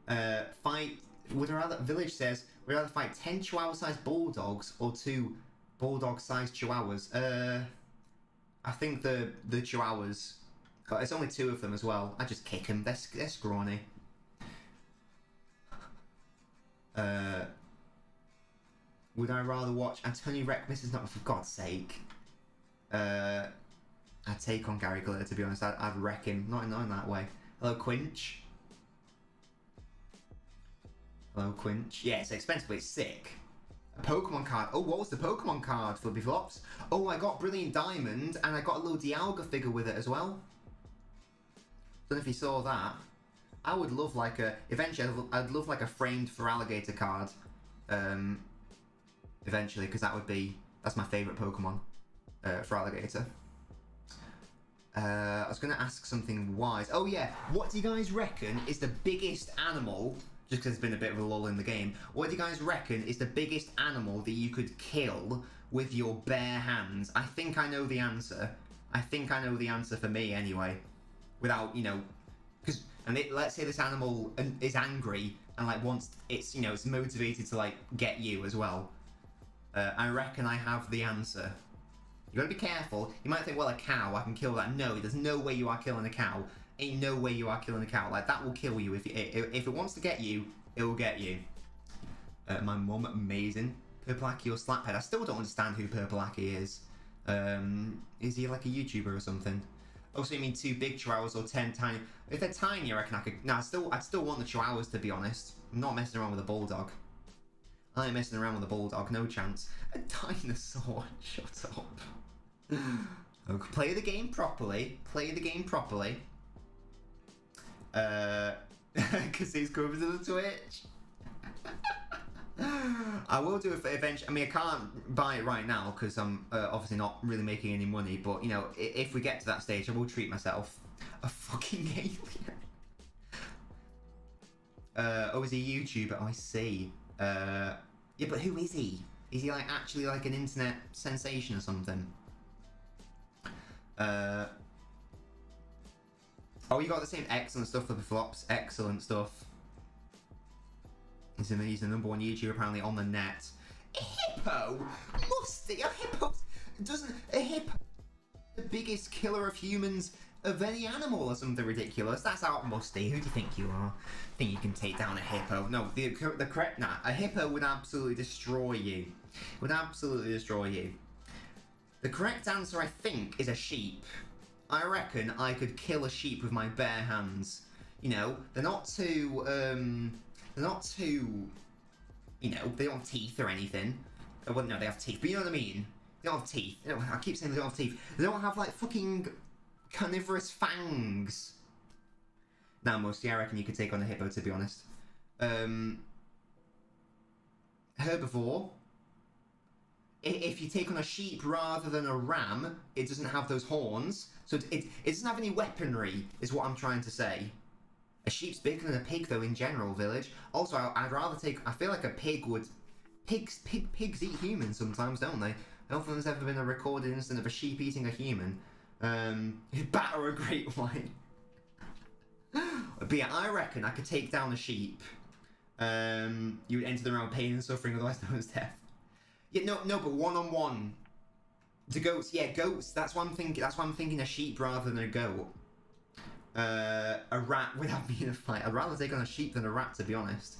Village says, would rather fight 10 Chihuahua-sized bulldogs or 2 bulldog-sized Chihuahuas? I think the Chihuahuas. It's only 2 of them as well. I just kick them. They're scrawny. Would I rather watch Antonio Reckmus is not, for God's sake. I'd take on Gary Glitter, to be honest. I'd wreck him. Not in that way. Hello, Quinch. Hello, Quinch. Yeah, it's expensive, but it's sick. A Pokemon card. Oh, what was the Pokemon card, Flippy Flops? Oh, I got Brilliant Diamond, and I got a little Dialga figure with it as well. Don't know if you saw that. I would love like a... Eventually, I'd love like a framed for alligator card. Eventually, because that's my favourite Pokemon. For alligator. I was going to ask something wise. Oh yeah, what do you guys reckon is the biggest animal, just because there's been a bit of a lull in the game, what do you guys reckon is the biggest animal that you could kill with your bare hands? I think I know the answer. I think I know the answer for me anyway. Without, because, let's say this animal is angry and like wants, it's motivated to like get you as well. I reckon I have the answer. You gotta be careful. You might think, well, a cow, I can kill that. No, there's no way you are killing a cow. Ain't no way you are killing a cow. Like, that will kill you. If it wants to get you, it will get you. My mum, amazing. Purple-Aki or Slaphead. I still don't understand who Purple-Aki is. Is he like a YouTuber or something? Oh, so you mean 2 big chihuahuas or 10 tiny... If they're tiny, I reckon I could... No, I'd still want the chihuahuas, to be honest. I'm not messing around with a bulldog. I ain't messing around with a bulldog, no chance. A dinosaur, shut up. Okay, play the game properly. Play the game properly. Because he's coming to the Twitch. I will do it for eventually. I mean, I can't buy it right now because I'm obviously not really making any money. But if we get to that stage, I will treat myself. A fucking alien. Oh, is he a YouTuber? Oh, I see. Yeah, but who is he? Is he like actually like an internet sensation or something? Oh, you got the same excellent stuff for the flops. Excellent stuff. He's the #1 YouTuber apparently on the net. A hippo? Musty? A hippo? A hippo the biggest killer of humans of any animal or something ridiculous? That's out, Musty. Who do you think you are? Think you can take down a hippo? No, the correct... Nah, a hippo would absolutely destroy you. Would absolutely destroy you. The correct answer, I think, is a sheep. I reckon I could kill a sheep with my bare hands. They're not too... They're not too... they don't have teeth or anything. Well, no, they have teeth, but you know what I mean? They don't have teeth. I keep saying they don't have teeth. They don't have, like, fucking carnivorous fangs. Nah, mostly, I reckon you could take on a hippo, to be honest. Herbivore. If you take on a sheep rather than a ram, it doesn't have those horns. So it doesn't have any weaponry, is what I'm trying to say. A sheep's bigger than a pig, though, in general, Village. Also, I'd rather take... I feel like a pig would... Pigs eat humans sometimes, don't they? I don't think there's ever been a recorded instance of a sheep eating a human. Bat or a great white. But yeah, I reckon I could take down a sheep. You would enter the realm of pain and suffering, otherwise known as death. Yeah, no, but one-on-one. To goats, yeah, goats. That's why I'm thinking a sheep rather than a goat. A rat without being a fight. I'd rather take on a sheep than a rat, to be honest.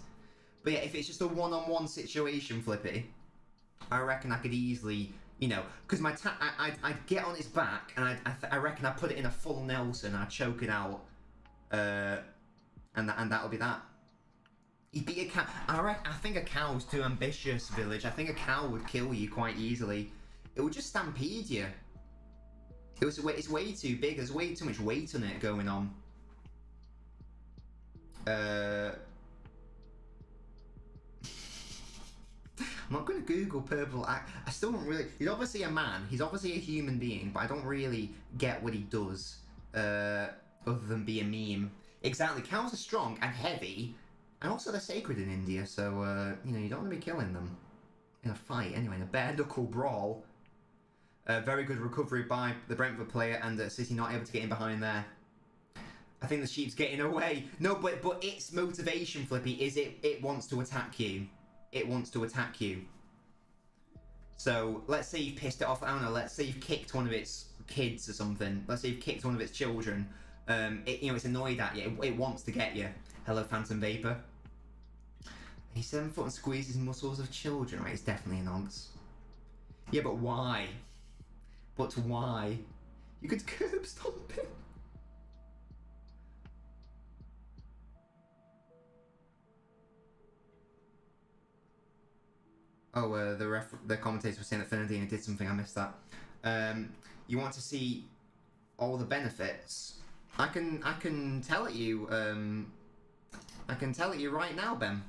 But yeah, if it's just a one-on-one situation, Flippy, I reckon I could easily You know, because I'd get on his back, and I reckon I'd put it in a full Nelson, and I'd choke it out, and that'll be that. He'd beat a cow. I think a cow's too ambitious, Village. I think a cow would kill you quite easily. It would just stampede you. It's way too big. There's way too much weight on it going on. I'm not going to Google purple. I still don't really. He's obviously a man. He's obviously a human being, but I don't really get what he does, other than be a meme. Exactly. Cows are strong and heavy, and also they're sacred in India. So you know, you don't want to be killing them in a fight. Anyway, in a bare knuckle brawl. Very good recovery by the Brentford player, and City not able to get in behind there. I think the sheep's getting away. No, but its motivation, Flippy, is it wants to attack you. It wants to attack you. So let's say you've pissed it off. I don't know. Let's say you've kicked one of its kids or something. Let's say you've kicked one of its children. It's annoyed at you. It wants to get you. Hello, Phantom Vapor. He's 7 foot and squeezes muscles of children. Right, it's definitely a nonce. Yeah, but why? But why? You could curb stomp him. Oh, the commentator was saying that Fernandinho did something. I missed that. You want to see all the benefits? I can tell it you. I can tell it you right now, Ben.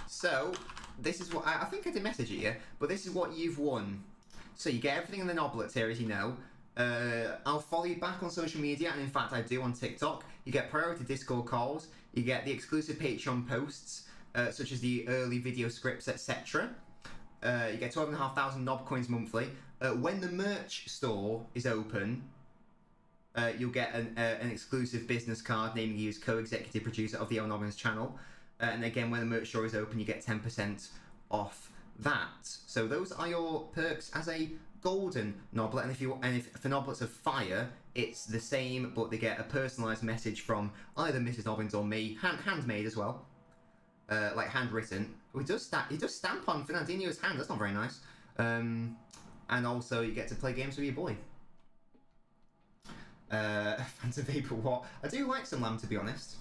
So this is what I think I did message it you, but this is what you've won. So you get everything in the Nobblets here, as you know. I'll follow you back on social media, and in fact I do on TikTok. You get priority Discord calls. You get the exclusive Patreon posts, such as the early video scripts, etc. You get 12,500 Nob coins monthly. When the merch store is open, you'll get an exclusive business card naming you as co-executive producer of the LNobbins channel. And again, when the merch store is open, you get 10% off that. So those are your perks as a golden Noblet. And if for Noblets of Fire, it's the same, but they get a personalised message from either Mrs. Nobbins or me, handmade as well, like handwritten. He does stamp on Fernandinho's hand. That's not very nice. And also, you get to play games with your boy. Phantom Vapor, what? I do like some lamb, to be honest.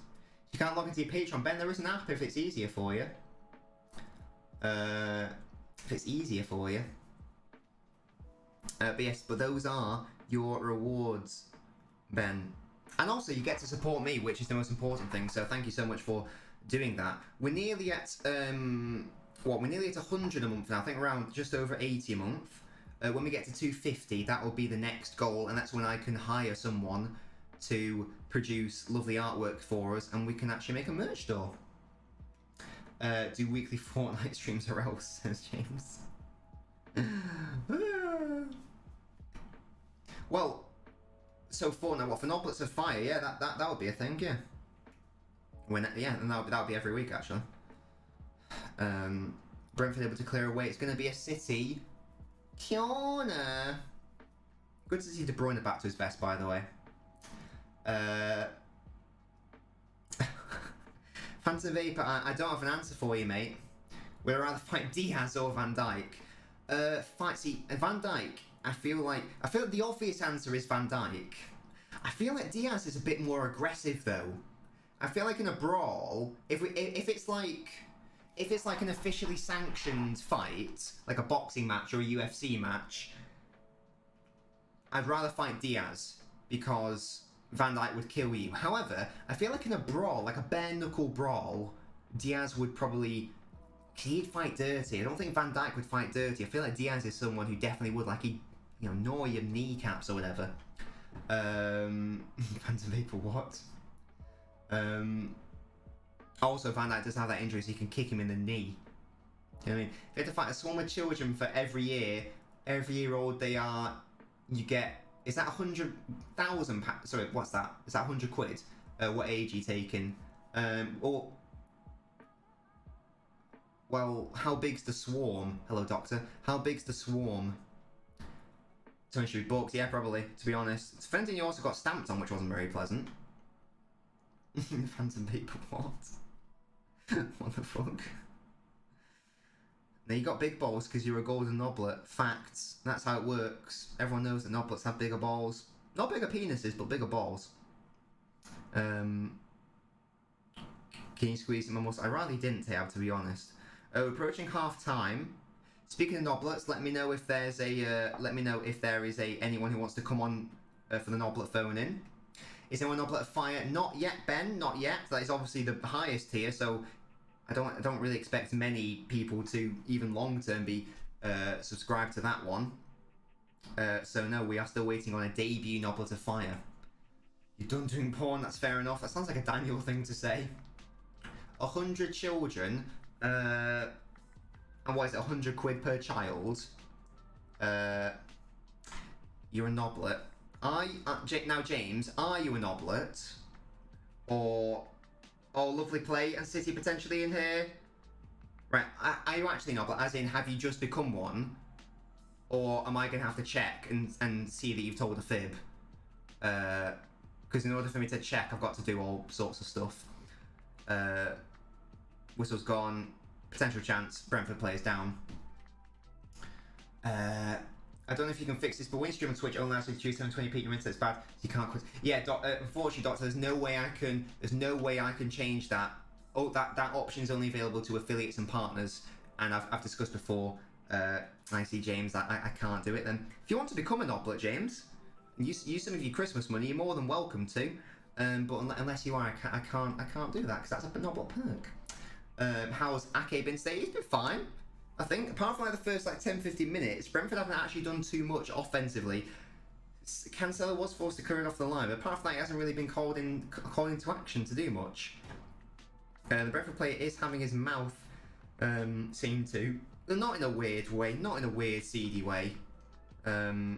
You can't log into your Patreon, Ben. There is an app if it's easier for you. If it's easier for you. But yes, but those are your rewards, Ben. And also, you get to support me, which is the most important thing. So thank you so much for doing that. We're nearly at we're nearly at 100 a month now. I think around just over 80 a month. When we get to 250, that will be the next goal, and that's when I can hire someone to produce lovely artwork for us, and we can actually make a merch store. Do weekly Fortnite streams or else, says James. Well, so Fortnite, what, for Noblets of Fire? Yeah, that would be a thing, yeah. And that would be every week, actually. Brentford able to clear away. It's going to be a City corner. Good to see De Bruyne back to his best, by the way. Phantom Vapor, I don't have an answer for you, mate. We'd rather fight Diaz or Van Dijk. Van Dijk. I feel like the obvious answer is Van Dijk. I feel like Diaz is a bit more aggressive, though. I feel like in a brawl, if it's like an officially sanctioned fight, like a boxing match or a UFC match, I'd rather fight Diaz because Van Dijk would kill you. However, I feel like in a brawl, like a bare knuckle brawl, Diaz would probably, he'd fight dirty. I don't think Van Dijk would fight dirty. I feel like Diaz is someone who definitely would, like, he'd, gnaw your kneecaps or whatever. Phantom Vapor, what? Also, Van Dijk does have that injury, so you can kick him in the knee. You know what I mean? If you have to fight a swarm of children for every year old they are, you get, is that 100,000? Sorry, what's that? Is that 100 quid? What age are you taking? Well, how big's the swarm? Hello, doctor. How big's the swarm? 200 bucks, yeah, probably, to be honest. Fenton, you also got stamped on, which wasn't very pleasant. Phantom people, what? What the fuck? Now, you got big balls because you're a golden knoblet. Facts. That's how it works. Everyone knows that knoblets have bigger balls. Not bigger penises, but bigger balls. Can you squeeze them almost? I rather didn't, Tab, to be honest. Approaching half time. Speaking of knoblets, let me know if there's a. Let me know if there is anyone who wants to come on for the knoblet phone in. Is anyone knoblet fire? Not yet, Ben. Not yet. That is obviously the highest tier, so I don't really expect many people to even long term be subscribed to that one. So no, we are still waiting on a debut knoblet of fire. You're done doing porn. That's fair enough. That sounds like a Daniel thing to say. 100 children. And what is it, 100 quid per child? You're a knoblet. Now, James, are you a knoblet? Or lovely play and City potentially in here? Right, are you actually a knoblet? As in, have you just become one? Or am I going to have to check and see that you've told a fib? Because in order for me to check, I've got to do all sorts of stuff. Whistle's gone. Potential chance. Brentford players down. I don't know if you can fix this, but when you stream on Twitch, only allows you to choose 720p. Your internet's bad. You can't quit. Yeah, unfortunately, Doctor, there's no way I can change that. Oh, that option is only available to affiliates and partners, and I've discussed before. I see James. I can't do it. Then, if you want to become a knoblet, James, use some of your Christmas money. You're more than welcome to. But unless you are, I can't do that because that's a knoblet perk. How's Ake been today? He's been fine, I think. Apart from like the first 10-15 minutes, Brentford haven't actually done too much offensively. Cancelo was forced to clear it off the line, but apart from that, he hasn't really been called into action to do much. The Brentford player is having his mouth seen to, but not in a weird way, not in a weird seedy way. But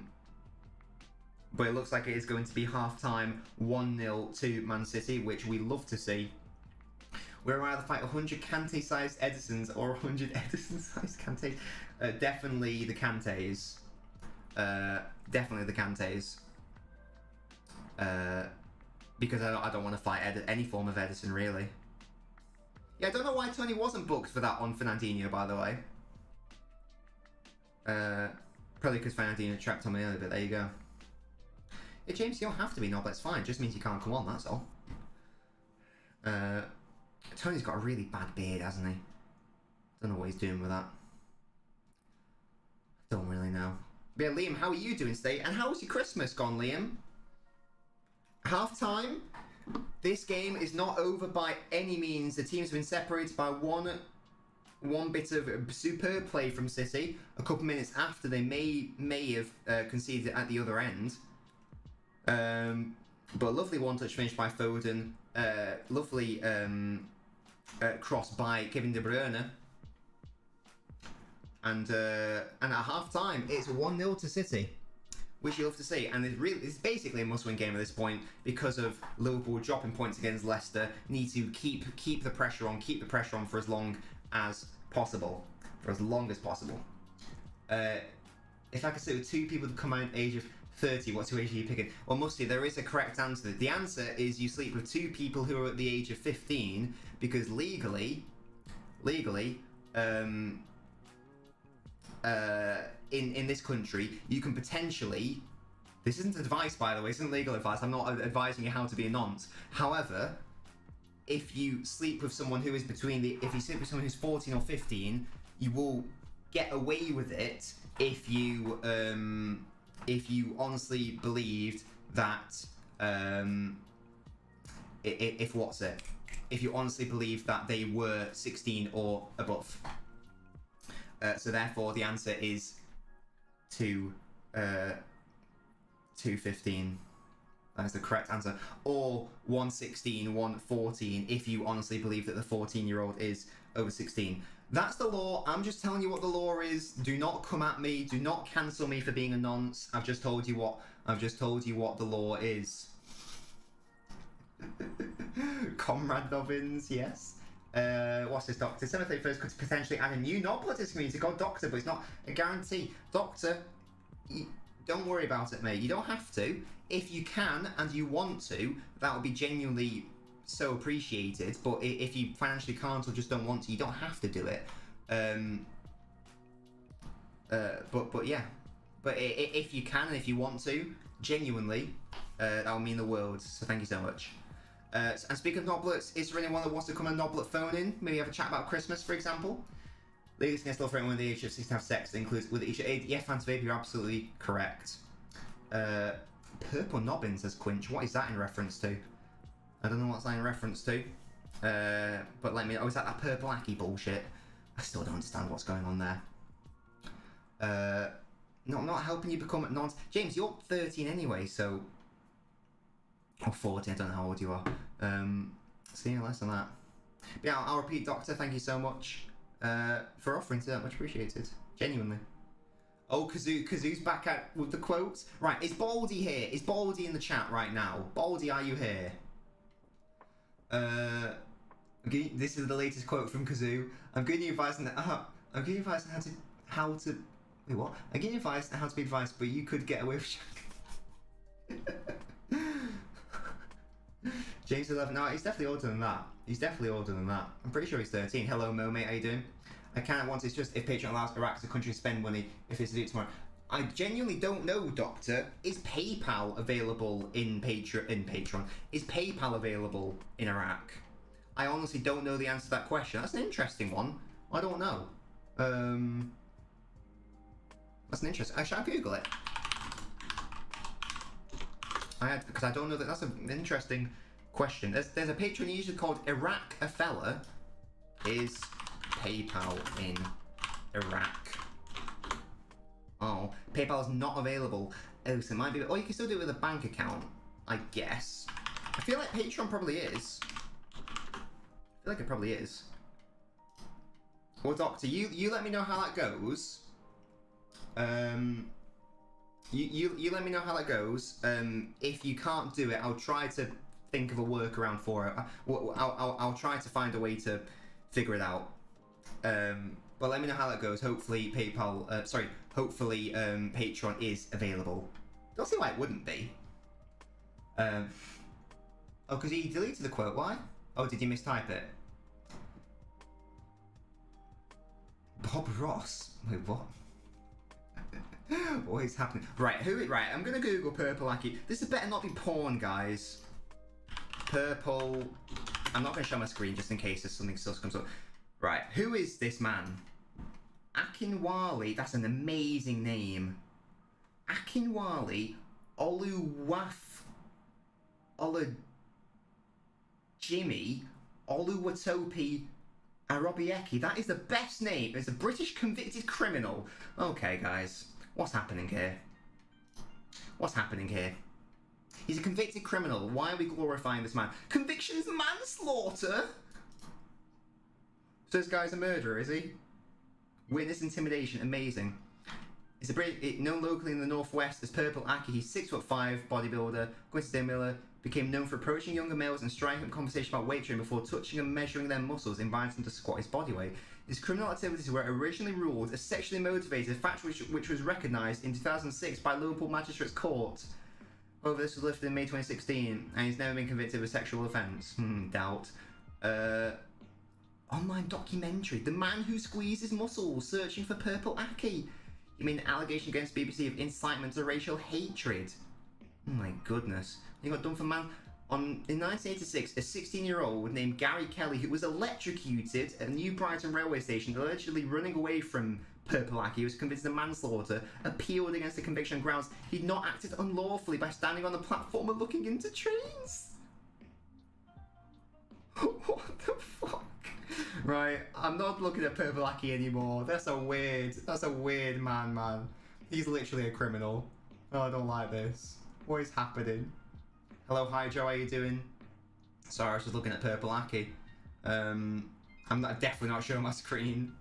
it looks like it is going to be half-time 1-0 to Man City, which we love to see. We'd rather fight 100 Kante-sized Edisons or 100 Edison-sized Kantes. Definitely the Kantes. Definitely the Kantes. Because I don't want to fight any form of Edison, really. Yeah, I don't know why Tony wasn't booked for that on Fernandinho, by the way. Probably because Fernandinho trapped on me earlier, but there you go. Yeah, James, you don't have to be knob, that's fine. It just means you can't come on, that's all. Tony's got a really bad beard, hasn't he? Don't know what he's doing with that. Don't really know. But yeah, Liam, how are you doing today? And how's your Christmas gone, Liam? Half time. This game is not over by any means. The teams have been separated by one bit of superb play from City. A couple minutes after they may have conceded at the other end. But a lovely one-touch finish by Foden. Lovely cross by Kevin De Bruyne. And at half-time, it's 1-0 to City, which you love to see. And it's basically a must-win game at this point because of Liverpool dropping points against Leicester. Need to keep the pressure on, for as long as possible. If I could sit with two people that come out age of 30, what two age are you picking? Well, Musty, there is a correct answer. The answer is you sleep with two people who are at the age of 15 because legally, in this country, you can potentially. This isn't advice, by the way. This isn't legal advice. I'm not advising you how to be a nonce. However, if you sleep with someone who is if you sleep with someone who's 14 or 15, you will get away with it if you honestly believed that if you honestly believed that they were 16 or above. So therefore the answer is 215. That is the correct answer. Or 116, 114 if you honestly believe that the 14-year-old is over 16. That's the law. I'm just telling you what the law is. Do not come at me. Do not cancel me for being a nonce. I've just told you what the law is. Comrade Dobbins, yes. What's this, Doctor? December 31st could potentially add a new knoblet to this community called Doctor, but it's not a guarantee. Doctor, don't worry about it, mate. You don't have to. If you can and you want to, that would be genuinely so appreciated. But if you financially can't or just don't want to, you don't have to do it. But yeah. But if you can and if you want to, genuinely, that will mean the world. So thank you so much. And speaking of Nobblets, is there anyone that wants to come and Noblet phone in? Maybe have a chat about Christmas, for example? Ladies can still for anyone the age of 6 to have sex that includes with each age. Yeah, Fans Vape, you're absolutely correct. Purple Nobbins, says Quinch. What is that in reference to? I don't know what's that in reference to. But let me. Oh, is that purple Aki bullshit? I still don't understand what's going on there. No, I'm not helping you become non. James, you're 13 anyway, so. Or 14, I don't know how old you are. So yeah, less than that. But yeah, I'll repeat, Doctor, thank you so much for offering to that. Much appreciated. Genuinely. Oh, Kazoo's back out with the quotes. Right, is Baldy here? Is Baldy in the chat right now? Baldy, are you here? Okay, this is the latest quote from Kazoo. I'm giving you advice on how to. Wait, what? I'm giving you advice on how to be advised, but you could get away with. James 11. No, he's definitely older than that. He's definitely older than that. I'm pretty sure he's 13. Hello, Mo, mate. How you doing? I can't want. It's just if Patreon allows Iraq as a country to spend money if it's to do it tomorrow. I genuinely don't know, Doctor. Is PayPal available in Patreon? Is PayPal available in Iraq? I honestly don't know the answer to that question. That's an interesting one. I don't know. That's an interesting. Shall I Google it? Because I don't know that. That's an interesting question. There's a Patreon user called Iraq a Fella. Is PayPal in Iraq? Oh, PayPal is not available. Oh, so it might be. Oh, you can still do it with a bank account, I guess. I feel like Patreon probably is. I feel like it probably is. Well, Doctor, you let me know how that goes. You let me know how that goes. If you can't do it, I'll try to think of a workaround for it. I'll try to find a way to figure it out. But let me know how that goes. Hopefully hopefully Patreon is available. Don't see why it wouldn't be. Oh, because he deleted the quote. Why? Oh, did you mistype it? Bob Ross. Wait, what? What is happening? Right, right, I'm gonna Google Purple Aki. This better not be porn, guys. Purple. I'm not gonna show my screen just in case there's something sus comes up. Right, who is this man? Akinwale, that's an amazing name. Akinwale Jimmy Oluwatopi Arobieki. That is the best name. It's a British convicted criminal. Okay, guys. What's happening here? What's happening here? He's a convicted criminal. Why are we glorifying this man? Conviction's manslaughter? So this guy's a murderer, is he? Witness intimidation. Amazing. He's known locally in the northwest as Purple Aki. He's 6'5", bodybuilder. Quincy Miller became known for approaching younger males and striking up conversation about weight training before touching and measuring their muscles, inviting them to squat his body weight. His criminal activities were originally ruled as sexually motivated, a fact which was recognised in 2006 by Liverpool Magistrates Court. However, this was lifted in May 2016, and he's never been convicted of a sexual offence. Doubt. Online documentary. The man who squeezed his muscles, searching for Purple Aki. He made an allegation against BBC of incitement to racial hatred. Oh my goodness. He got done for man. In 1986, a 16-year-old named Gary Kelly, who was electrocuted at New Brighton railway station, allegedly running away from Purple Aki, was convicted of manslaughter, appealed against the conviction on grounds he'd not acted unlawfully by standing on the platform and looking into trains. What the fuck? Right, I'm not looking at Purple Aki anymore. That's a weird man. He's literally a criminal. Oh, I don't like this. What is happening? Hello, hi Joe, how you doing? Sorry, I was just looking at Purple Aki. I'm definitely not showing my screen.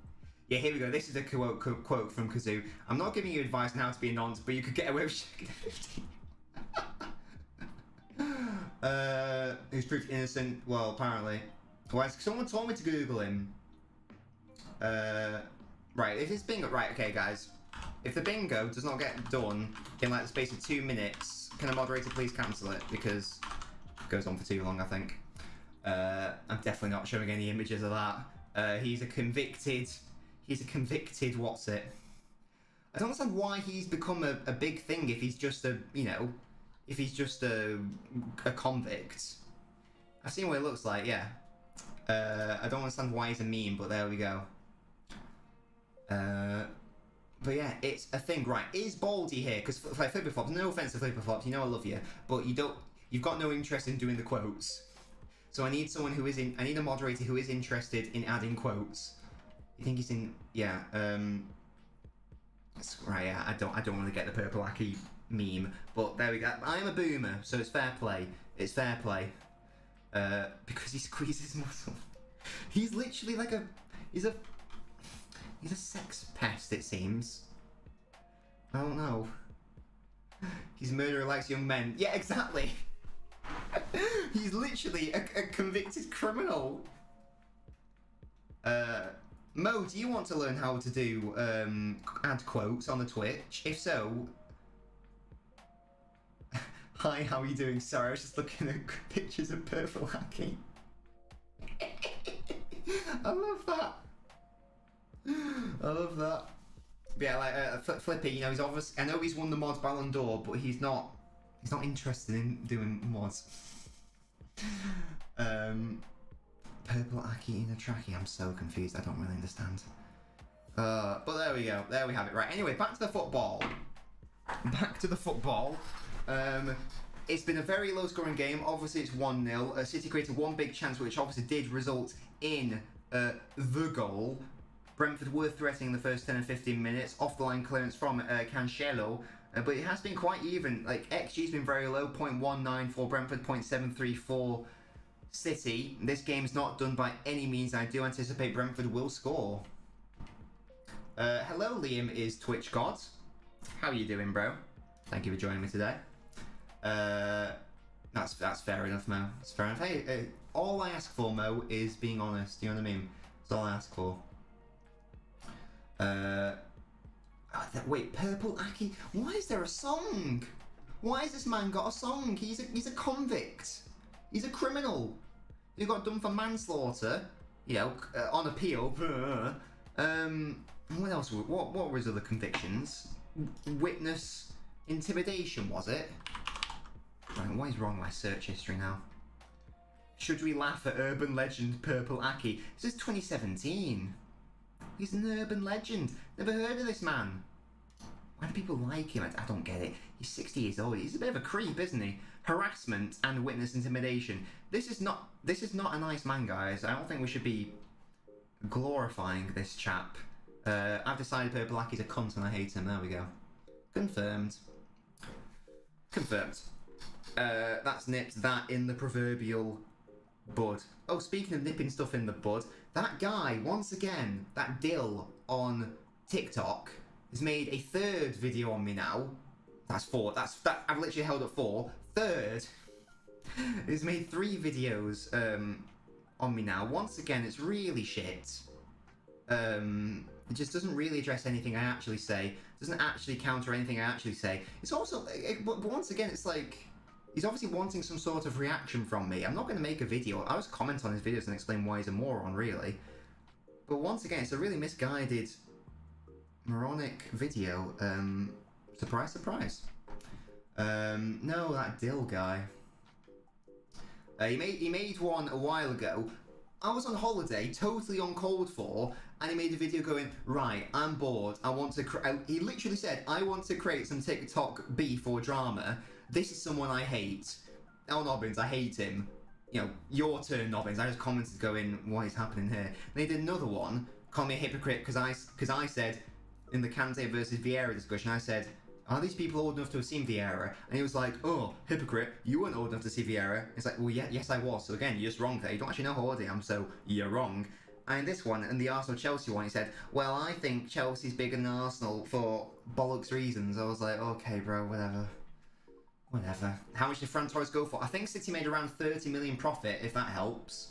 Yeah, here we go. This is a quote from Kazoo. I'm not giving you advice on how to be a nonce, but you could get away with shaking a 15. Who's proved innocent? Well, apparently. Well, someone told me to Google him. Right, if it's bingo... Right, okay, guys. If the bingo does not get done in, like, the space of 2 minutes, can a moderator please cancel it? Because it goes on for too long, I think. I'm definitely not showing any images of that. He's a convicted... what's it? I don't understand why he's become a big thing if he's just a, you know, if he's just a convict. I've seen what it looks like, yeah. I don't understand why he's a meme, but there we go. But yeah, it's a thing, right? Is Baldy here? Because like Flipperflops, no offense to Flipperflops, you know I love you, but you've got no interest in doing the quotes. So I need someone who is I need a moderator who is interested in adding quotes. You think he's in? Yeah. Right. Yeah. I don't want to get the Purple Aki meme, but there we go. I'm a boomer, so it's fair play. It's fair play. Because he squeezes muscle. He's literally like he's a sex pest, it seems. I don't know. He's murderer likes young men. Yeah, exactly. He's literally a convicted criminal. Mo, do you want to learn how to do add quotes on the Twitch? If so, hi, how are you doing? Sorry, I was just looking at pictures of Purple Hacking. I love that. I love that. But yeah, like Flippy, you know, he's obviously. I know he's won the mods Ballon d'Or, but he's not interested in doing mods. Purple Aki in a trackie. I'm so confused. I don't really understand. But there we go. There we have it. Right. Anyway, back to the football. Back to the football. It's been a very low-scoring game. Obviously, it's 1-0. City created one big chance, which obviously did result in the goal. Brentford were threatening the first 10 and 15 minutes. Off-the-line clearance from Cancelo. But it has been quite even. Like, XG's been very low. 0.19 for Brentford, 0.73 for City. This game's not done by any means. I do anticipate Brentford will score. Hello, Liam is Twitch God. How are you doing, bro? Thank you for joining me today. That's fair enough, Mo. That's fair enough. Hey, all I ask for, Mo, is being honest. You know what I mean? That's all I ask for. Wait, Purple Aki. Why is there a song? Why has this man got a song? He's a convict. He's a criminal. He got done for manslaughter. You know, on appeal. What else? What were his other convictions? Witness intimidation, was it? Right, what is wrong with my search history now? Should we laugh at urban legend Purple Aki? This is 2017. He's an urban legend. Never heard of this man. Why do people like him? I don't get it. He's 60 years old. He's a bit of a creep, isn't he? Harassment and witness intimidation. This is not a nice man, guys. I don't think we should be glorifying this chap. I've decided Purple Aki's a cunt and I hate him. There we go. Confirmed. Confirmed. That's nipped that in the proverbial bud. Oh, speaking of nipping stuff in the bud, that guy, once again, that Dill on TikTok, has made a third video on me now. That's four. I've literally held up 4. Third. He's made 3 videos on me now. Once again, it's really shit. It just doesn't really address anything I actually say. Doesn't actually counter anything I actually say. It's also, but once again, it's like, he's obviously wanting some sort of reaction from me. I'm not going to make a video. I'll just comment on his videos and explain why he's a moron, really. But once again, it's a really misguided, moronic video. Surprise, surprise. No, that Dill guy. He made one a while ago. I was on holiday, totally uncalled for, and he made a video going, right, I'm bored, I want to he literally said, I want to create some TikTok beef or drama. This is someone I hate. LNobbins, I hate him. You know, your turn, Nobbins. I just commented going, what is happening here? And they did another one, call me a hypocrite, because I said, in the Kante versus Vieira discussion, I said, are these people old enough to have seen Vieira? And he was like, oh, hypocrite, you weren't old enough to see Vieira. It's like, well, yeah, yes, I was. So again, you're just wrong there. You don't actually know how old I am, so you're wrong. And this one, and the Arsenal-Chelsea one, he said, well, I think Chelsea's bigger than Arsenal for bollocks reasons. I was like, okay, bro, whatever. Whatever. How much did Fran Torres go for? I think City made around 30 million profit, if that helps.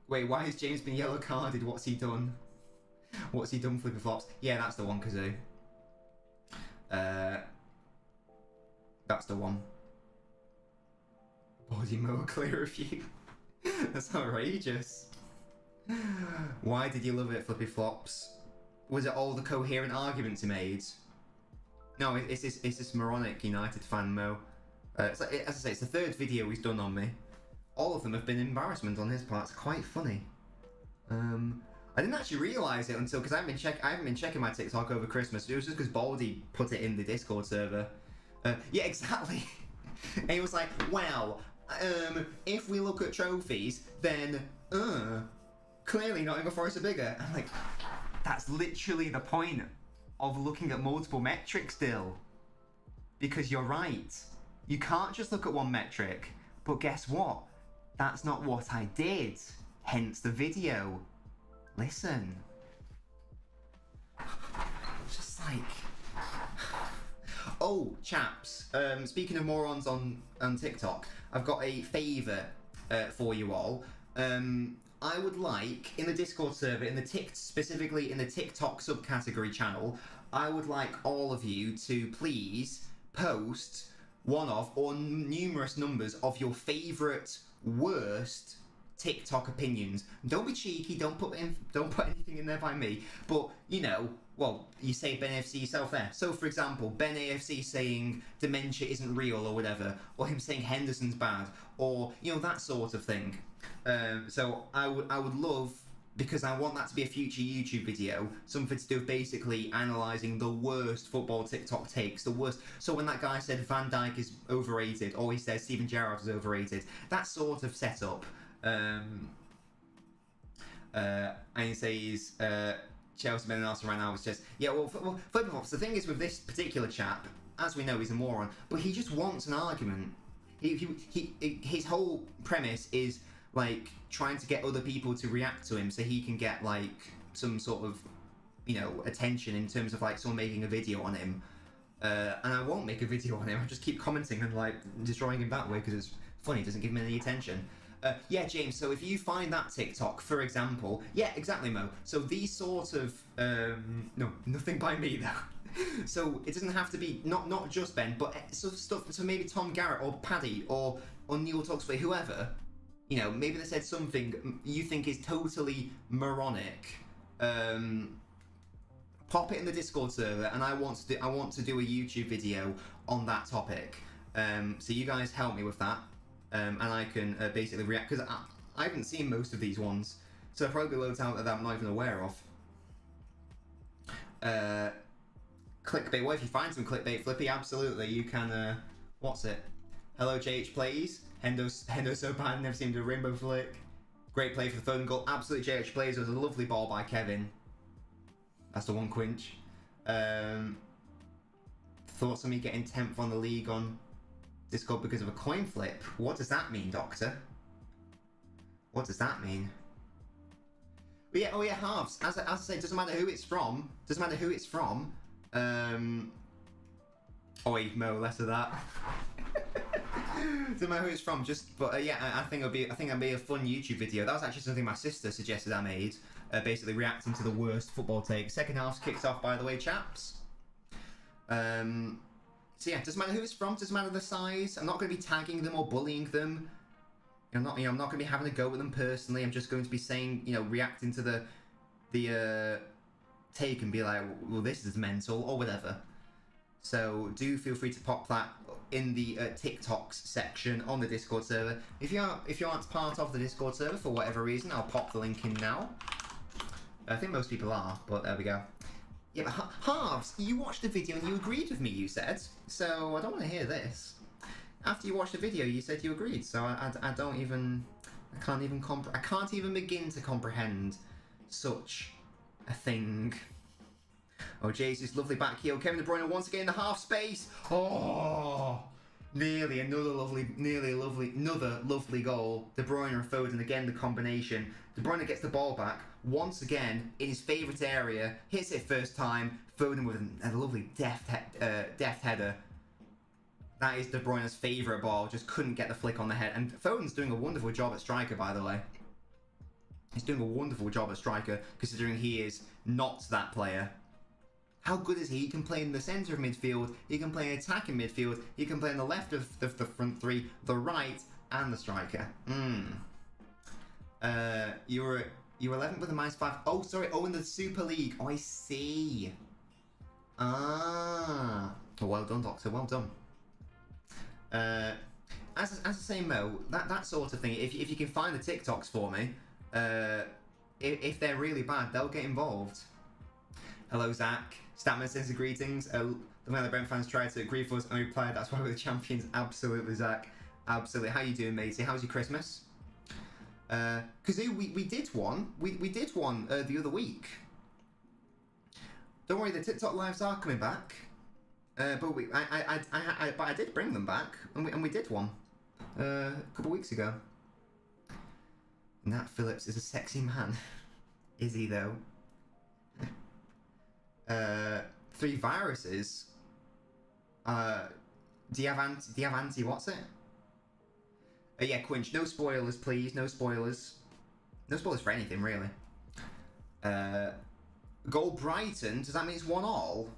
Wait, why has James been yellow carded? What's he done? What's he done, Flipper Flops? Yeah, that's the one, Kazoo. That's the one. Body mower clear review. That's outrageous. Why did you love it, Flippy Flops? Was it all the coherent arguments he made? No, it's this moronic United fan, Mo. As I say, it's the third video he's done on me. All of them have been embarrassment on his part. It's quite funny. I didn't actually realise it until, because I haven't been checking my TikTok over Christmas. It was just because Baldy put it in the Discord server. Yeah, exactly. And he was like, well, if we look at trophies, then, clearly Nottingham Forest are bigger. I'm like, that's literally the point of looking at multiple metrics still. Because you're right. You can't just look at one metric. But guess what? That's not what I did. Hence the video. Listen. Just like... Oh, chaps. Speaking of morons on TikTok, I've got a favour for you all. I would like, in the Discord server, specifically in the TikTok subcategory channel, I would like all of you to please post one of, or numerous numbers of your favourite worst TikTok opinions. Don't be cheeky, don't put anything in there by me, but, you know, well, you say Ben AFC yourself there. So, for example, Ben AFC saying dementia isn't real or whatever, or him saying Henderson's bad, or, you know, that sort of thing. So I would love, because I want that to be a future YouTube video, something to do with basically analysing the worst football TikTok takes, the worst. So when that guy said Van Dijk is overrated, or he says Steven Gerrard is overrated, that sort of setup. And he says Chelsea men and Arsenal right now was just, yeah, well, Flippy Flops, the thing is with this particular chap, as we know, he's a moron, but he just wants an argument. His whole premise is like trying to get other people to react to him so he can get like some sort of, you know, attention in terms of like someone making a video on him. And I won't make a video on him. I'll just keep commenting and like destroying him that way because it's funny. It doesn't give him any attention. Yeah, James, so if you find that TikTok, for example, yeah, exactly, Mo. So these sort of, no, nothing by me though. So it doesn't have to be, not just Ben, but sort of stuff, so maybe Tom Garrett or Paddy or Neil Tuxbury, whoever, you know, maybe they said something you think is totally moronic. Pop it in the Discord server, and I want to do a YouTube video on that topic. So you guys help me with that. And I can basically react, because I haven't seen most of these ones, so there probably loads out there that I'm not even aware of. Clickbait, well, if you find some clickbait, Flippy, absolutely, you can, what's it? Hello, JH Plays, Hendo so bad, never seen him do a rainbow flick. Great play for the Foden goal, absolutely JH Plays, it was a lovely ball by Kevin. That's the one quinch. Thoughts on me getting 10th on the league on Discord because of a coin flip? What does that mean, Doctor? What does that mean? But yeah, oh yeah, halves. As I say, doesn't matter who it's from. Doesn't matter who it's from. Oi, Mo, less of that. Doesn't matter who it's from. But yeah, I think it'll be a fun YouTube video. That was actually something my sister suggested I made. Basically reacting to the worst football take. Second half kicks off, by the way, chaps. So yeah, doesn't matter who it's from, doesn't matter the size. I'm not going to be tagging them or bullying them. I'm not going to be having a go with them personally. I'm just going to be saying, you know, reacting to the take and be like, well, this is mental or whatever. So do feel free to pop that in the TikToks section on the Discord server. If you aren't part of the Discord server for whatever reason, I'll pop the link in now. I think most people are, but there we go. Yeah, but Halves, you watched the video and you agreed with me, you said. So I don't want to hear this. After you watched the video, you said you agreed. So I can't even begin to comprehend such a thing. Oh, Jesus, lovely back heel. Kevin De Bruyne once again in the half space. Oh, another lovely goal. De Bruyne and Foden again, the combination. De Bruyne gets the ball back once again in his favourite area, hits it first time. Foden with a lovely deft header. That is De Bruyne's favourite ball. Just couldn't get the flick on the head. And Foden's doing a wonderful job at striker, by the way. He's doing a wonderful job at striker, considering he is not that player. How good is he? He can play in the centre of midfield, he can play in attacking midfield, he can play on the left of the front three, the right, and the striker. You're 11th with a -5. Oh, sorry. Oh, in the Super League. Oh, I see. Ah. Oh, well done, Doctor. Well done. As I say, Mo, that sort of thing, if you can find the TikToks for me, if they're really bad, they'll get involved. Hello, Zach. Statman sends the greetings. The way the Brent fans tried to agree for us, and I replied, that's why we're the champions. Absolutely, Zach. Absolutely. How you doing, matey? How's your Christmas? Kazoo, we did one. We did one the other week. Don't worry, the TikTok lives are coming back. But I did bring them back, and we did one a couple weeks ago. Nat Phillips is a sexy man. Is he though? 3 viruses. Do you have anti what's it? Yeah, Quinch. No spoilers, please. No spoilers. No spoilers for anything, really. Goal Brighton. Does that mean it's 1-1?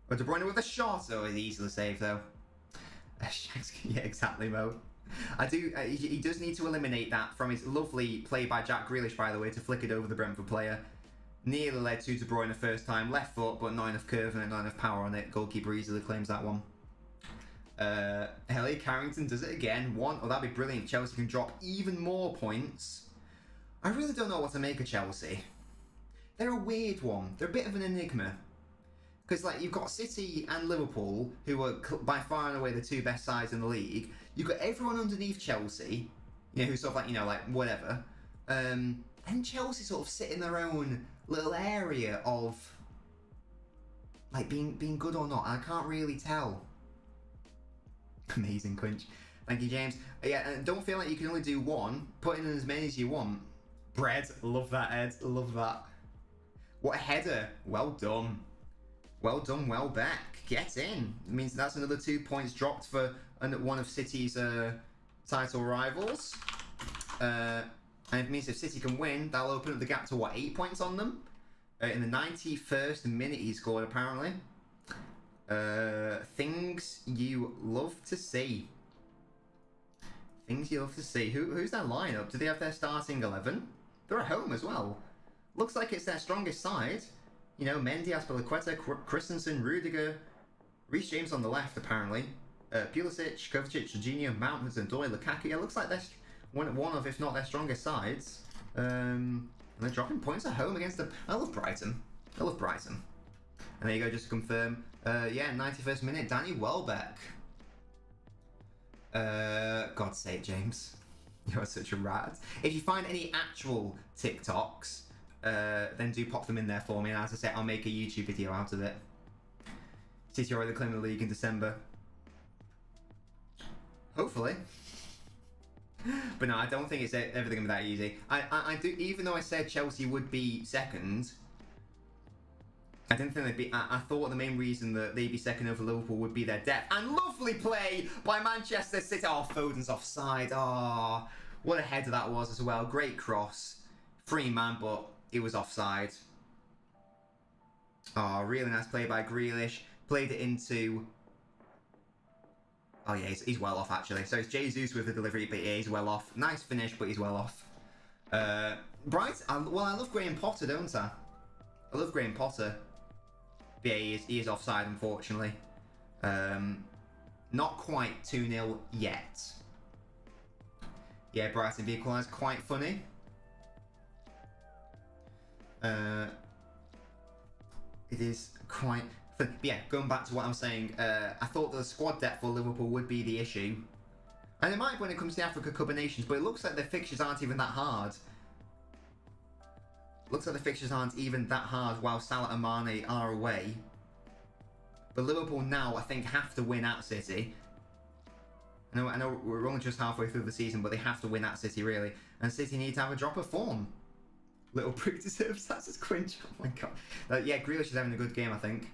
Or De Bruyne with a shot? Oh, it's easy to save though. Yeah, exactly, Mo. I do. He does need to eliminate that from his lovely play by Jack Grealish, by the way, to flick it over the Brentford player. Nearly led to De Bruyne the first time. Left foot, but not enough curve and not enough power on it. Goalkeeper easily claims that one. Ellie Carrington does it again. Oh, that'd be brilliant. Chelsea can drop even more points. I really don't know what to make of Chelsea. They're a weird one. They're a bit of an enigma. Because like you've got City and Liverpool, who are by far and away the 2 best sides in the league. You've got everyone underneath Chelsea, you know, who's sort of like, you know, like whatever. And Chelsea sort of sit in their own little area of like being good or not. I can't really tell. Amazing, Quinch. Thank you, James. Yeah, and don't feel like you can only do one. Put in as many as you want. Bread, love that, Ed. Love that. What a header. Well done. Well done, well back. Get in. It means that's another 2 points dropped for one of City's title rivals. And it means if City can win, that'll open up the gap to, what, 8 points on them? In the 91st minute he scored, apparently. Things you love to see. Things you love to see. Who's their lineup? Do they have their starting 11? They're at home as well. Looks like it's their strongest side. You know, Mendy, Azpilicueta, Christensen, Rudiger, Reece James on the left, apparently. Pulisic, Kovacic, Jorginho, Mount, Hudson-Odoi, Lukaku. Yeah, looks like they're one of, if not their strongest sides. And they're dropping points at home against them. I love Brighton. I love Brighton. And there you go, just to confirm. Yeah, 91st minute, Danny Welbeck. God's sake, James. You're such a rat. If you find any actual TikToks, then do pop them in there for me. And as I said, I'll make a YouTube video out of it. City already claimed the league in December. Hopefully. But no, I don't think it's ever going to be that easy. I do, even though I said Chelsea would be second, I didn't think they'd be. I thought the main reason that they'd be second over Liverpool would be their depth. And lovely play by Manchester City. Oh, Foden's offside. Oh, what a header that was as well. Great cross. Free man, but it was offside. Oh, really nice play by Grealish. Played it into. Oh yeah, he's well off actually. So it's Jesus with the delivery, but yeah, he's well off. Nice finish, but he's well off. Bright. Well, I love Graham Potter, don't I? I love Graham Potter. But yeah, he is offside, unfortunately. Not quite 2-0 yet. Yeah, Brighton have equalised. Quite funny. It is quite... But yeah, going back to what I was saying, I thought the squad depth for Liverpool would be the issue. And it might when it comes to the Africa Cup of Nations, but it looks like their fixtures aren't even that hard. Looks like the fixtures aren't even that hard while Salah and Mane are away. But Liverpool now, I think, have to win at City. I know we're only just halfway through the season, but they have to win at City, really. And City need to have a drop of form. Little prick deserves that as Quinch. Oh my god. Yeah, Grealish is having a good game, I think.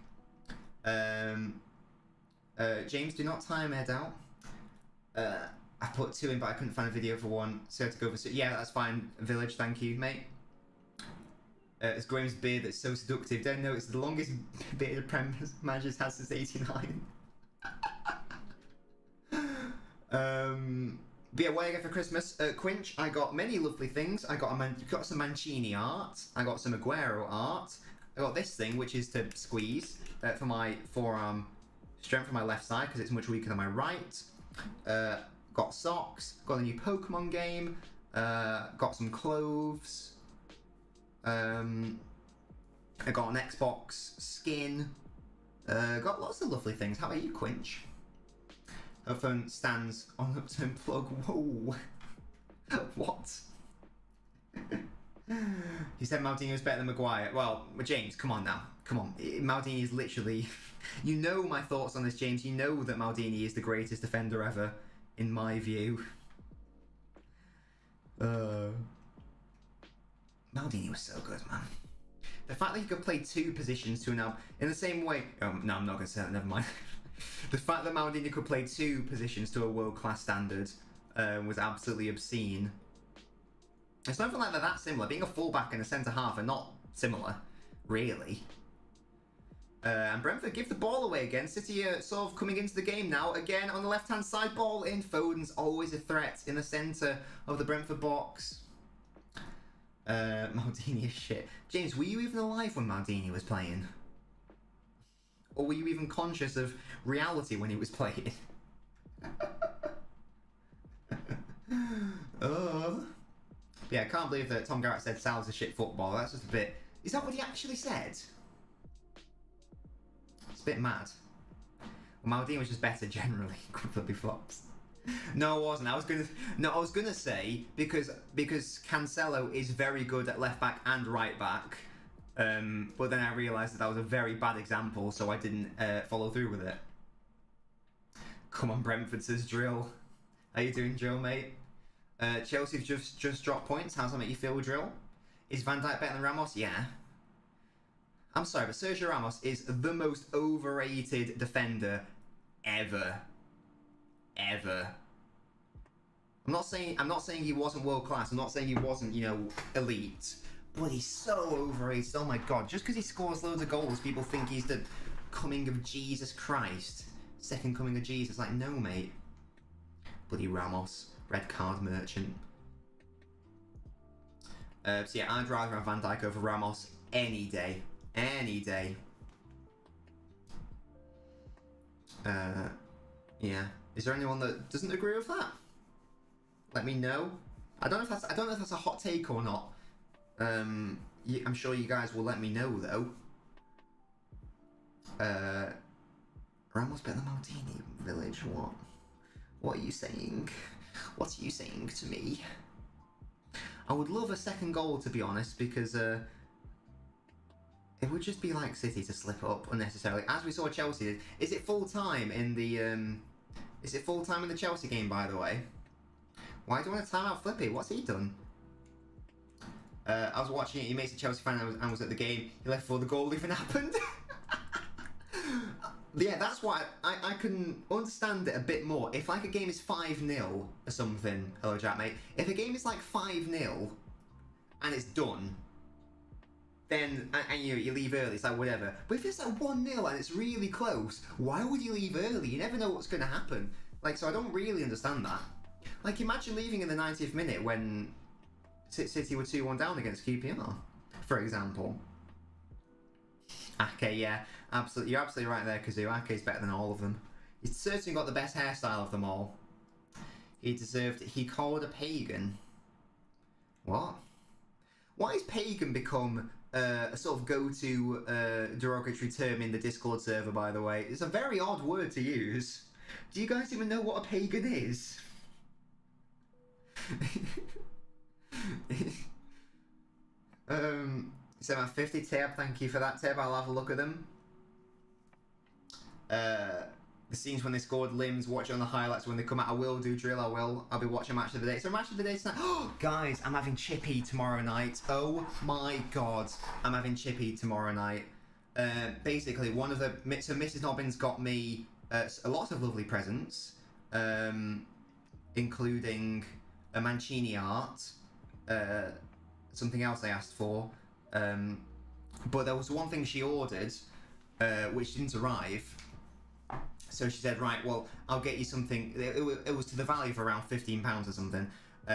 James, do not time Ed out. I put 2 in, but I couldn't find a video for 1, so I had to go for... Yeah, that's fine. Village, thank you, mate. It's Graham's beard that's so seductive. Don't know, it's the longest beard a Prem manager's had since '89. But yeah, what I get for Christmas? Quinch, I got many lovely things. I got some Mancini art. I got some Aguero art. I got this thing, which is to squeeze for my forearm strength for my left side, because it's much weaker than my right. Got socks. Got a new Pokemon game. Got some clothes. I got an Xbox skin. Got lots of lovely things. How about you, Quinch? Her phone stands on upturn plug. Whoa. What? He said Maldini's better than Maguire. Well, James, come on now. Come on. Maldini is literally... You know my thoughts on this, James. You know that Maldini is the greatest defender ever, in my view. Maldini was so good, man. The fact that he could play two positions to now in the same way... Oh, no, I'm not going to say that. Never mind. The fact that Maldini could play two positions to a world-class standard was absolutely obscene. It's not even like they're that similar. Being a fullback and a centre-half are not similar, really. And Brentford give the ball away again. City are sort of coming into the game now. Again, on the left-hand side, ball in. Foden's always a threat in the centre of the Brentford box. Maldini is shit. James, were you even alive when Maldini was playing? Or were you even conscious of reality when he was playing? Yeah, I can't believe that Tom Garrett said Sal's a shit footballer. That's just a bit... Is that what he actually said? It's a bit mad. Well, Maldini was just better generally. Completely flops. No, I wasn't. I was gonna say because Cancelo is very good at left back and right back. But then I realised that was a very bad example, so I didn't follow through with it. Come on, Brentford, says Drill. How you doing, Drill, mate? Chelsea've just dropped points. How does that make you feel, Drill? Is Van Dijk better than Ramos? Yeah. I'm sorry, but Sergio Ramos is the most overrated defender ever. Ever. I'm not saying he wasn't world class. I'm not saying he wasn't, you know, elite. But he's so overrated. Oh my god. Just because he scores loads of goals, people think he's the coming of Jesus Christ. Second coming of Jesus. Like, no, mate. Bloody Ramos. Red card merchant. So yeah, I'd rather have Van Dijk over Ramos any day. Any day. Yeah. Is there anyone that doesn't agree with that? Let me know. I don't know if that's a hot take or not. I'm sure you guys will let me know though. Ramos better than Maldini. Village. What? What are you saying? What are you saying to me? I would love a second goal, to be honest, because it would just be like City to slip up unnecessarily, as we saw Chelsea did. Is it full time in the Is it full time in the Chelsea game, by the way? Why do you want to time out Flippy? What's he done? I was watching it. He makes a Chelsea fan and was at the game. He left before the goal even happened. Yeah, that's why I can understand it a bit more. If like a game is 5-0 or something, hello Jack mate. If a game is like 5-0 and it's done, then and you leave early, it's like whatever. But if it's like 1-0 and it's really close, why would you leave early? You never know what's going to happen. Like, so I don't really understand that. Like, imagine leaving in the 90th minute when City were 2-1 down against QPR, for example. Ake, yeah, absolutely. You're absolutely right there, Kazoo. Ake's better than all of them. He's certainly got the best hairstyle of them all. He deserved it. He called a pagan. What? Why has pagan become a sort of go-to derogatory term in the Discord server, by the way? It's a very odd word to use. Do you guys even know what a pagan is? So my 50 tab, thank you for that tab. I'll have a look at them. The scenes when they scored limbs, watch it on the highlights when they come out. I will do, Drill, I will. I'll be watching Match of the Day. So Match of the Day tonight. Oh, guys, I'm having Chippy tomorrow night. Oh my god, I'm having Chippy tomorrow night. Basically, so Mrs. Nobbins got me a lot of lovely presents, including a Mancini art, something else I asked for, but there was one thing she ordered, which didn't arrive. so she said, right, well, I'll get you something. It was to the value of around £15 or something.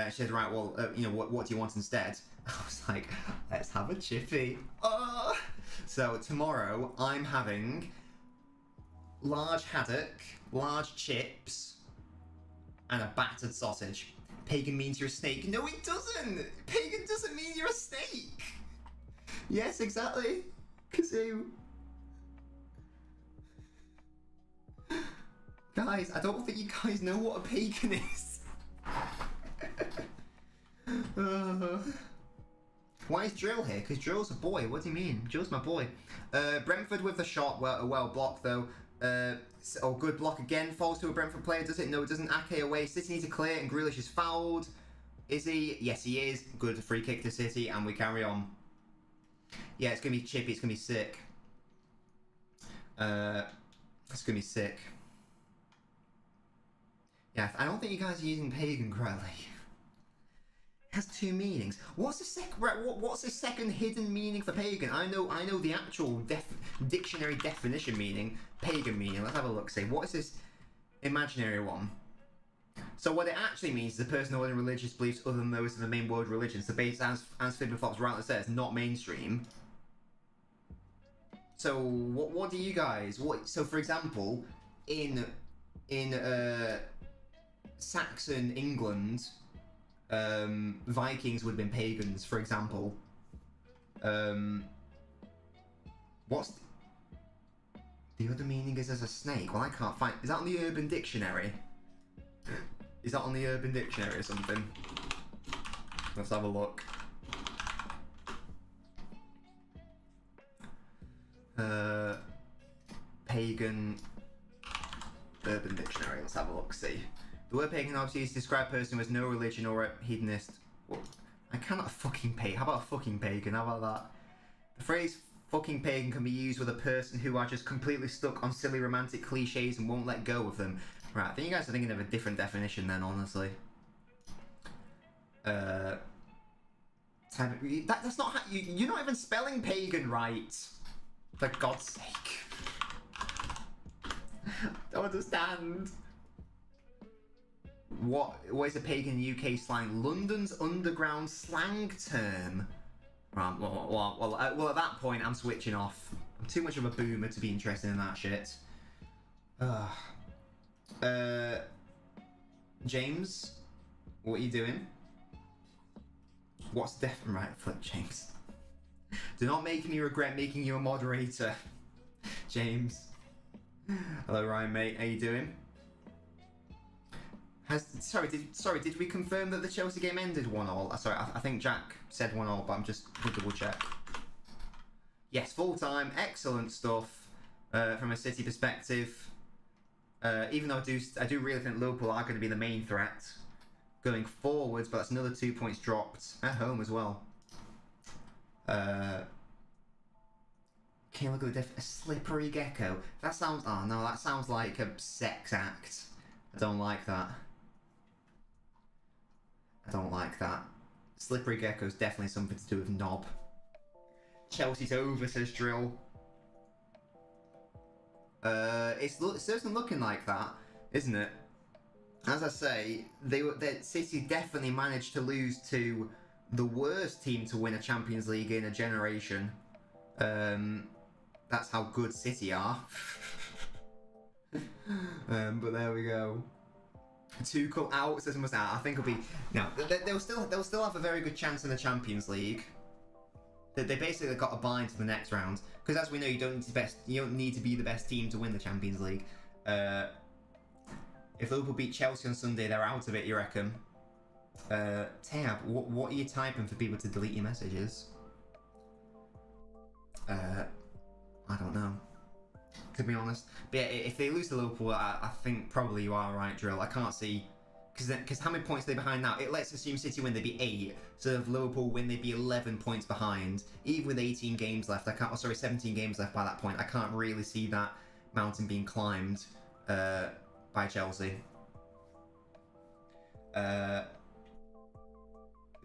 She said, right, well, you know, what do you want instead? I was like, let's have a chippy. Oh! So tomorrow I'm having large haddock, large chips, and a battered sausage. Pagan means you're a snake. No, it doesn't. Pagan doesn't mean you're a snake. Yes, exactly. Kazoo. Guys, I don't think you guys know what a pagan is. Why is Drill here? Because Drill's a boy. What do you mean? Drill's my boy. Brentford with the shot. Well blocked though. Oh, good block again. Falls to a Brentford player. Does it? No, it doesn't. Ake away. City need to clear, and Grealish is fouled. Is he? Yes, he is. Good free kick to City, and we carry on. Yeah, it's gonna be chippy. It's gonna be sick. It's gonna be sick. Yeah, I don't think you guys are using pagan correctly. It has two meanings. What's the second hidden meaning for pagan? I know the actual dictionary definition meaning. Pagan meaning. Let's have a look. See, what is this imaginary one? So what it actually means is a person holding religious beliefs other than those of the main world religion. So based as Fibberfox rightly says, not mainstream. So what do you guys so for example, in Saxon England, Vikings would have been pagans, for example. What's the other meaning is as a snake? Well, I can't find. Is that on the Urban Dictionary? Is that on the Urban Dictionary or something? Let's have a look. Pagan Urban Dictionary. Let's have a look. See. The word pagan obviously is to describe a person who has no religion or a hedonist. Well, I cannot fucking pagan. How about a fucking pagan? How about that? The phrase fucking pagan can be used with a person who are just completely stuck on silly romantic cliches and won't let go of them. Right, I think you guys are thinking of a different definition then, honestly. That's not how you're not even spelling pagan right. For God's sake. Don't understand. What is a pagan UK slang? London's underground slang term. Right, well, at that point, I'm switching off. I'm too much of a boomer to be interested in that shit. James, what are you doing? What's different? Right, flip, James. Do not make me regret making you a moderator, James. Hello, Ryan, mate. How you doing? Did we confirm that the Chelsea game ended 1-1? Sorry, I think Jack said 1-1, but I'm just going to double check. Yes, full time, excellent stuff from a City perspective. Even though I do really think Liverpool are going to be the main threat going forwards, but that's another 2 points dropped at home as well. Can you look at a slippery gecko? That sounds. Oh no, that sounds like a sex act. I don't like that. I don't like that. Slippery gecko's definitely something to do with knob. Chelsea's over, says Drill. It's certainly looking like that, isn't it? As I say, City definitely managed to lose to the worst team to win a Champions League in a generation. That's how good City are. But there we go. Tuchel out, says must out. I think it'll be no. They'll still have a very good chance in the Champions League. They basically got a bye to the next round because, as we know, you don't need to be the best team to win the Champions League. If Liverpool beat Chelsea on Sunday, they're out of it. You reckon? Tab, what are you typing for people to delete your messages? I don't know, to be honest. But yeah, if they lose to Liverpool, I think probably you are right, Drill. I can't see, because how many points are they behind now? Let's assume City win, they'd be 8. So if Liverpool win, they'd be 11 points behind. Even with 18 games left, 17 games left by that point, I can't really see that mountain being climbed by Chelsea. The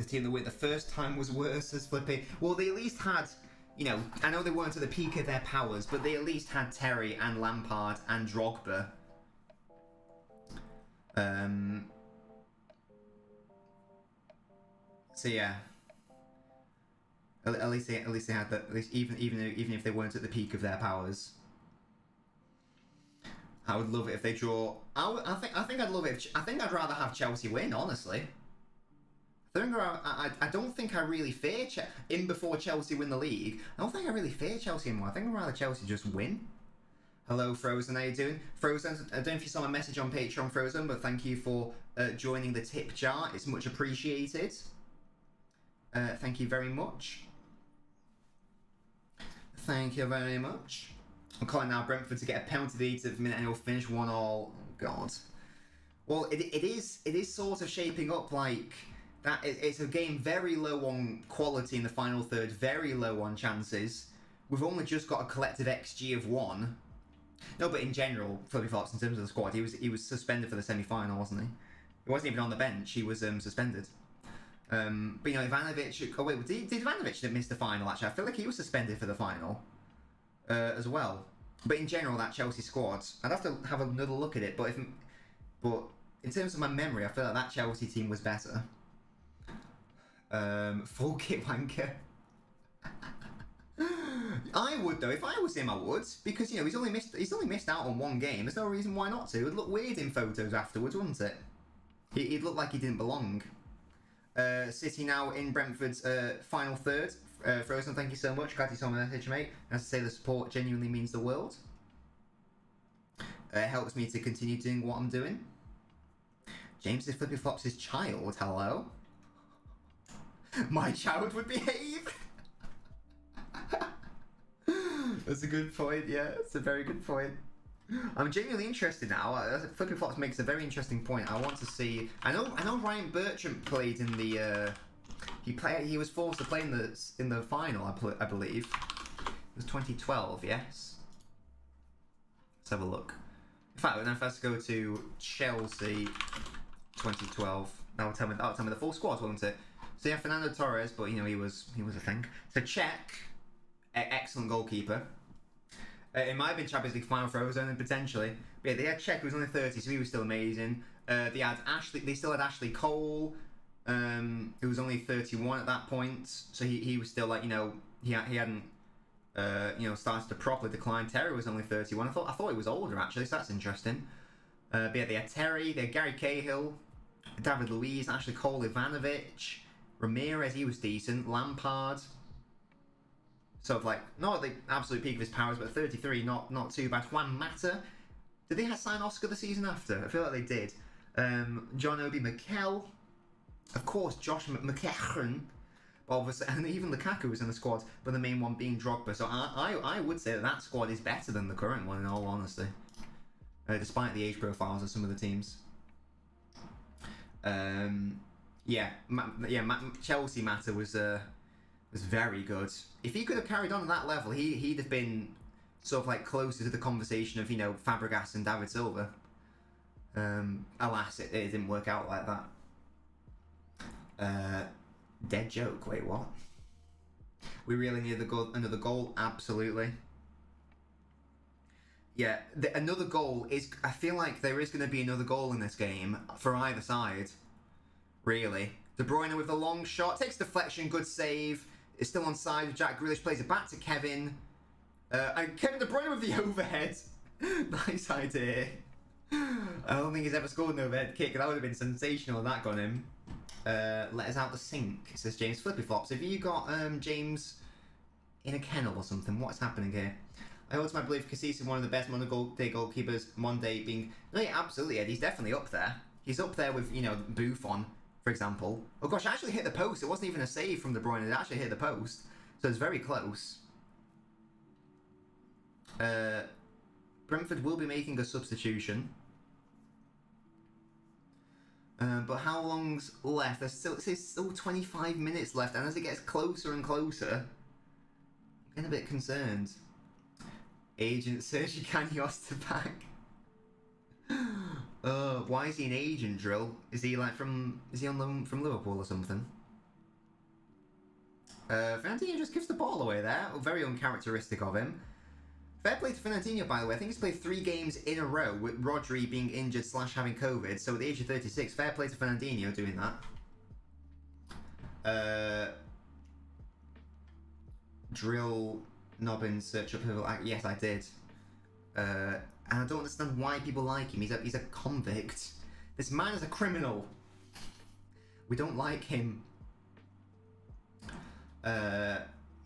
team that win the first time was worse, as Flippy. Well, they at least had, you know, I know they weren't at the peak of their powers, but they at least had Terry and Lampard and Drogba So yeah, at least they had that. At least even if they weren't at the peak of their powers, I would love it if they draw. I think I'd love it. I think I'd rather have Chelsea win, honestly. I don't think I really fear before Chelsea win the league. I don't think I really fear Chelsea anymore. I think I'd rather Chelsea just win. Hello, Frozen. How you doing? Frozen, I don't know if you saw my message on Patreon, Frozen, but thank you for joining the tip jar. It's much appreciated. Thank you very much. Thank you very much. I'm calling now Brentford to get a penalty lead to the minute and it'll finish 1-1. Oh, God. Well, it is sort of shaping up like that. It's a game very low on quality in the final third, very low on chances. We've only just got a collective XG of 1. No, but in general, Flippy Flops, in terms of the squad, he was suspended for the semi-final, wasn't he? He wasn't even on the bench. He was suspended. But you know, Ivanovic. Oh wait, did Ivanovic miss the final? Actually, I feel like he was suspended for the final as well. But in general, that Chelsea squad, I'd have to have another look at it. But in terms of my memory, I feel like that Chelsea team was better. Full kit wanker. I would though. If I was him, I would, because you know he's only missed out on 1 game. There's no reason why not to. It'd look weird in photos afterwards, wouldn't it? He'd look like he didn't belong. City now in Brentford's final third. Frozen, thank you so much. Glad you saw my message, mate. As I say, the support genuinely means the world. It helps me to continue doing what I'm doing. James is Flippy Flops' child. Hello. My child would behave. That's a good point. Yeah, it's a very good point. I'm genuinely interested now. Flippy Flops makes a very interesting point. I want to see. I know Ryan Bertrand played in the. He was forced to play in the final. I believe it was 2012. Yes. Let's have a look. In fact, if I go to Chelsea 2012, that'll tell me the full squad, won't it? So yeah, Fernando Torres, but you know he was a thing. So Czech, excellent goalkeeper. It might have been Champions League final for Ozone potentially. But yeah, they had Czech who was only 30, so he was still amazing. They still had Ashley Cole, who was only 31 at that point. So he was still like, you know, he hadn't started to properly decline. Terry was only 31. I thought he was older actually, so that's interesting. But yeah, they had Terry, they had Gary Cahill, David Luiz, Ashley Cole, Ivanovic, Ramirez, he was decent, Lampard. Sort of like, not at the absolute peak of his powers, but 33, not too bad. Juan Mata. Did they sign Oscar the season after? I feel like they did. John Obi Mikel. Of course, Josh McEachran. Obviously, and even Lukaku was in the squad, but the main one being Drogba. So I would say that squad is better than the current one, in all honesty. Despite the age profiles of some of the teams. Chelsea Mata was very good. If he could have carried on at that level, he'd have been sort of like closer to the conversation of, you know, Fabregas and David Silva. Alas, it didn't work out like that. Dead joke. Wait, what? We really need another goal. Absolutely. Yeah, another goal is. I feel like there is going to be another goal in this game for either side. Really, De Bruyne with the long shot, takes deflection, good save. Is still on side. Jack Grealish plays it back to Kevin. And Kevin De Bruyne with the overhead. Nice idea. I don't think he's ever scored an overhead kick. That would have been sensational if that got him. Let us out the sink, says James Flippy Flops. Have you got James in a kennel or something? What's happening here? I ultimately believe Cassis is one of the best modern day goalkeepers. Monday being... No, yeah, absolutely, Ed. He's definitely up there. He's up there with, you know, Buffon, for example. Oh gosh, I actually hit the post. It wasn't even a save from De Bruyne. It actually hit the post. So it's very close. Brentford will be making a substitution. But how long's left? There's still 25 minutes left, and as it gets closer and closer, I'm getting a bit concerned. Agent Sergi Canos to back. Why is he an agent, Drill? Is he on loan from Liverpool or something? Fernandinho just gives the ball away there. Very uncharacteristic of him. Fair play to Fernandinho, by the way. I think he's played 3 games in a row with Rodri being injured / having COVID. So at the age of 36, fair play to Fernandinho doing that. Drill Nobbins search up pivotal. Yes, I did. And I don't understand why people like him. He's a convict. This man is a criminal. We don't like him.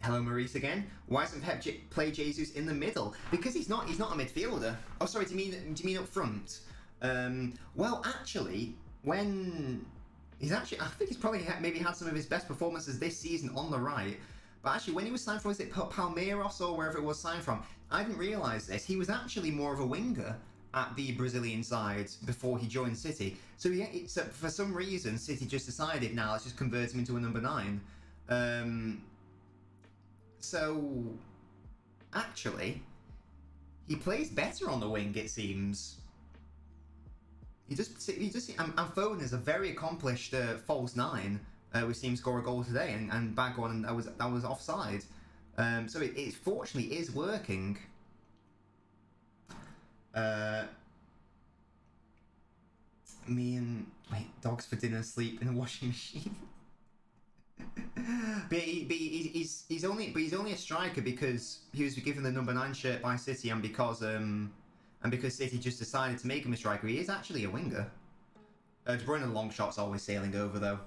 Hello, Maurice again. Why doesn't Pep play Jesus in the middle? Because he's not a midfielder. Oh, sorry. Do you mean up front? Well, actually, when I think he's probably maybe had some of his best performances this season on the right. But actually, when he was signed from, was it Palmeiras or wherever it was signed from? I didn't realise this. He was actually more of a winger at the Brazilian side before he joined City. So for some reason, City just decided, now let's just convert him into a number 9. So actually, he plays better on the wing, it seems. And Foden is a very accomplished false 9. We've seen him score a goal today and bag one, and that was offside. So it fortunately is working. Dogs for dinner, sleep in a washing machine. but he's only a striker because he was given the number 9 shirt by City, and because City just decided to make him a striker. He is actually a winger. De Bruyne long shots always sailing over though.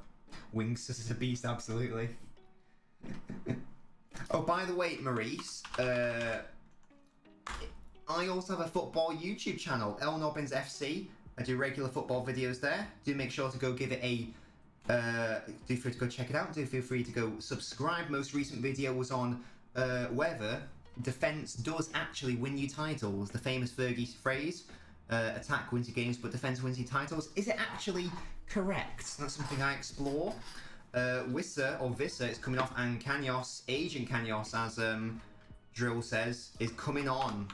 Wings is a beast, absolutely. Oh, by the way, Maurice, I also have a football YouTube channel, LNobbins FC. I do regular football videos there. Do make sure to go give it a... do feel free to go check it out. Do feel free to go subscribe. Most recent video was on whether defence does actually win you titles. The famous Fergie phrase, attack wins you games, but defence wins you titles. Is it actually correct? That's something I explore. Vissa is coming off, and Kanyos, Agent Kanyos, as Drill says, is coming on.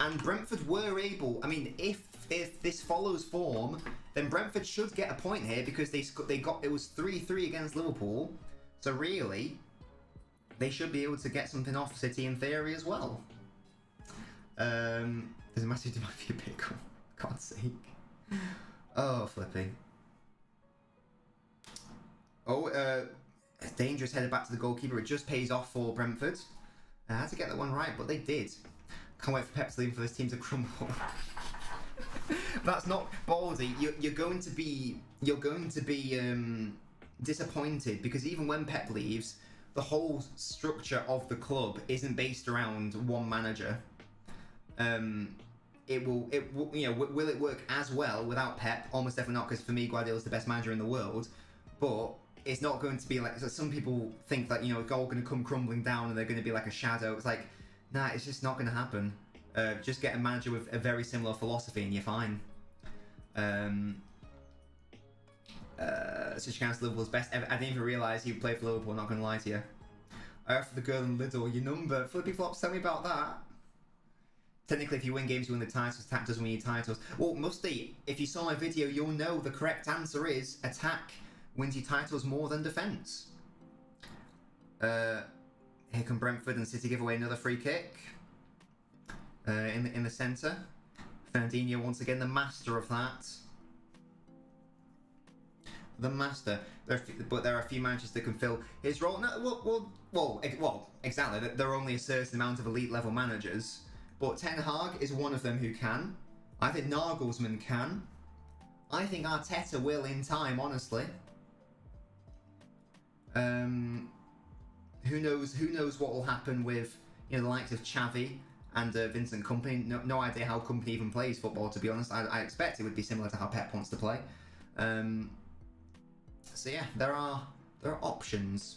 And Brentford were able, I mean, if this follows form, then Brentford should get a point here because it was 3-3 against Liverpool. So really, they should be able to get something off City in theory as well. There's a massive demand for your pickle. God's sake. Oh, flipping. Oh, dangerous header back to the goalkeeper. It just pays off for Brentford. I had to get that one right, but they did. Can't wait for Pep to leave for this team to crumble. That's not Baldy. You're going to be disappointed because even when Pep leaves, the whole structure of the club isn't based around one manager. Will it work as well without Pep? Almost definitely not, because for me, Guardiola's the best manager in the world. But it's not going to be like, so some people think that, it's all going to come crumbling down and they're going to be like a shadow. It's like, nah, it's just not going to happen. Just get a manager with a very similar philosophy and you're fine. Such counts Liverpool's best ever. I didn't even realise he played for Liverpool, not going to lie to you. I offered the girl in Lidl your number. Flippy Flops, tell me about that. Technically, if you win games, you win the titles. Attack doesn't win you titles. Well, Musty, if you saw my video, you'll know the correct answer is attack wins you titles more than defence. Here come Brentford, and City give away another free kick. In the centre. Fernandinho once again, the master of that. The master. But there are a few managers that can fill his role. No, well, exactly. There are only a certain amount of elite level managers. But Ten Hag is one of them who can. I think Nagelsmann can. I think Arteta will in time, honestly. Who knows what will happen with the likes of Xavi and Vincent Kompany. No idea how Kompany even plays football, to be honest. I expect it would be similar to how Pep wants to play. So yeah, there are options.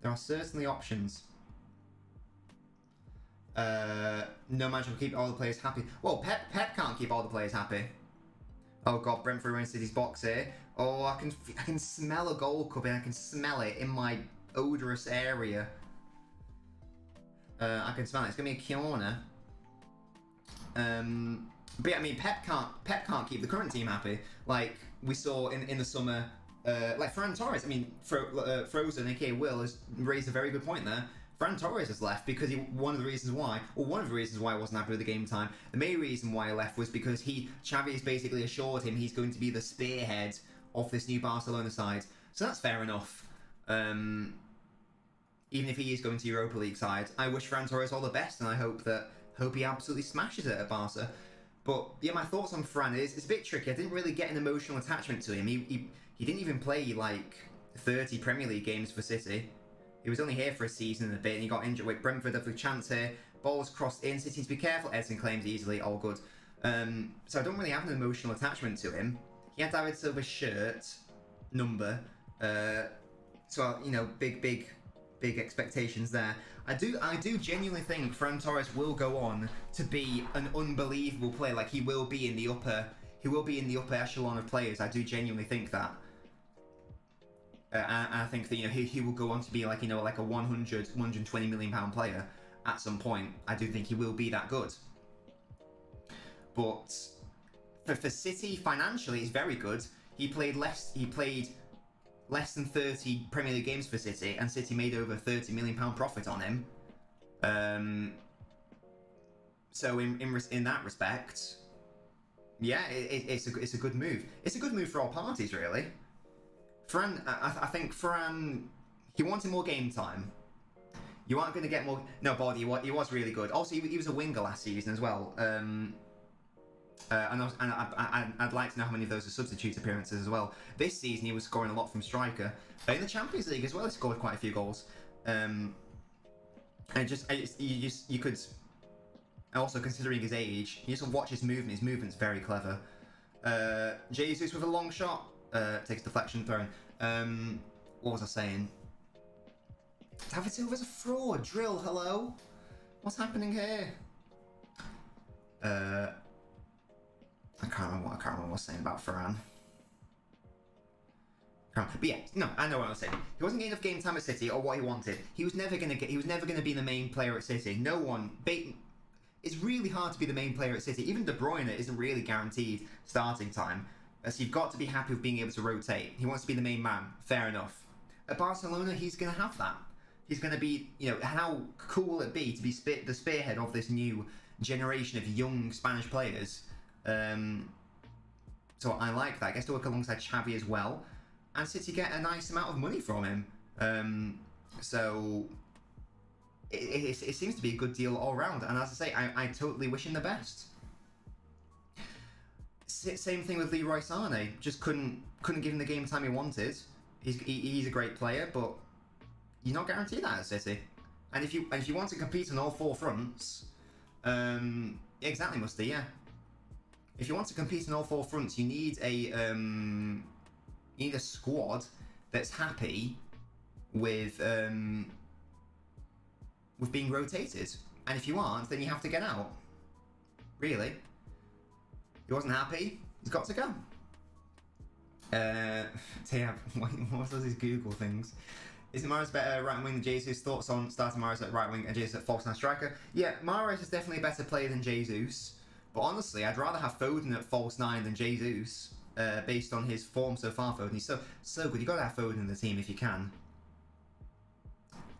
There are certainly options. No manager will keep all the players happy. Well, Pep can't keep all the players happy. Oh god, Brentford are in City's box here. Oh, I can smell a goal coming. I can smell it in my odorous area. I can smell it. It's gonna be a corner. But yeah, I mean, Pep can't keep the current team happy. Like we saw in the summer, like Ferran Torres. I mean, Frozen, aka Will, has raised a very good point there. Fran Torres has left because one of the reasons why I wasn't happy with the game time, the main reason why he left was because Xavi has basically assured him he's going to be the spearhead of this new Barcelona side. So that's fair enough. Even if he is going to Europa League side, I wish Fran Torres all the best, and I hope he absolutely smashes it at Barca. But yeah, my thoughts on Fran is it's a bit tricky. I didn't really get an emotional attachment to him. He didn't even play like 30 Premier League games for City. He was only here for a season and a bit, and he got injured with Brentford. Have a chance here. Balls crossed in. City to be careful. Edson claims easily. All good. So I don't really have an emotional attachment to him. He had David Silva's shirt number. So you know, big expectations there. I do genuinely think Fran Torres will go on to be an unbelievable player. Like he will be in the upper echelon of players. I do genuinely think that. I think that, you know, he will go on to be like, you know, like a 120 million pound player at some point. I do think he will be that good. But for City financially, it's very good. He played less than 30 Premier League games for City, and City made over £30 million profit on him. So in that respect, yeah, it's a good move. It's a good move for all parties, really. Fran, I think Fran, he wanted more game time. You aren't going to get more. No, Body, he was really good. Also, he was a winger last season as well. And I'd like to know how many of those are substitute appearances as well. This season, he was scoring a lot from striker. In the Champions League as well, he scored quite a few goals. And you could, also considering his age, you just watch his movement. His movement's very clever. Jesus with a long shot. Takes deflection thrown. What was I saying? David Silva's a fraud. Drill, hello? What's happening here? I can't remember what I was saying about Ferran. But yeah, no, I know what I was saying. He wasn't getting enough game time at City or what he wanted. He was never gonna be the main player at City. No one. It's really hard to be the main player at City. Even De Bruyne isn't really guaranteed starting time. So you've got to be happy with being able to rotate. He wants to be the main man. Fair enough. At Barcelona, he's going to have that. He's going to be, you know, how cool will it be to be the spearhead of this new generation of young Spanish players? So I like that. I guess to work alongside Xavi as well. And City get a nice amount of money from him. So it seems to be a good deal all round. And as I say, I totally wish him the best. Same thing with Leroy Sané. Just couldn't give him the game time he wanted. He's a great player, but you're not guaranteed that at City. And if you want to compete on all four fronts, exactly, Musty, yeah. If you want to compete on all four fronts, you need a squad that's happy with being rotated. And if you aren't, then you have to get out. Really. He wasn't happy. He's got to go. Tab, what are these Google things? Is Mahrez better right wing than Jesus? Thoughts on starting Mahrez at right wing and Jesus at false nine striker? Yeah, Mahrez is definitely a better player than Jesus. But honestly, I'd rather have Foden at false nine than Jesus, based on his form so far. Foden, he's so good. You got to have Foden in the team if you can.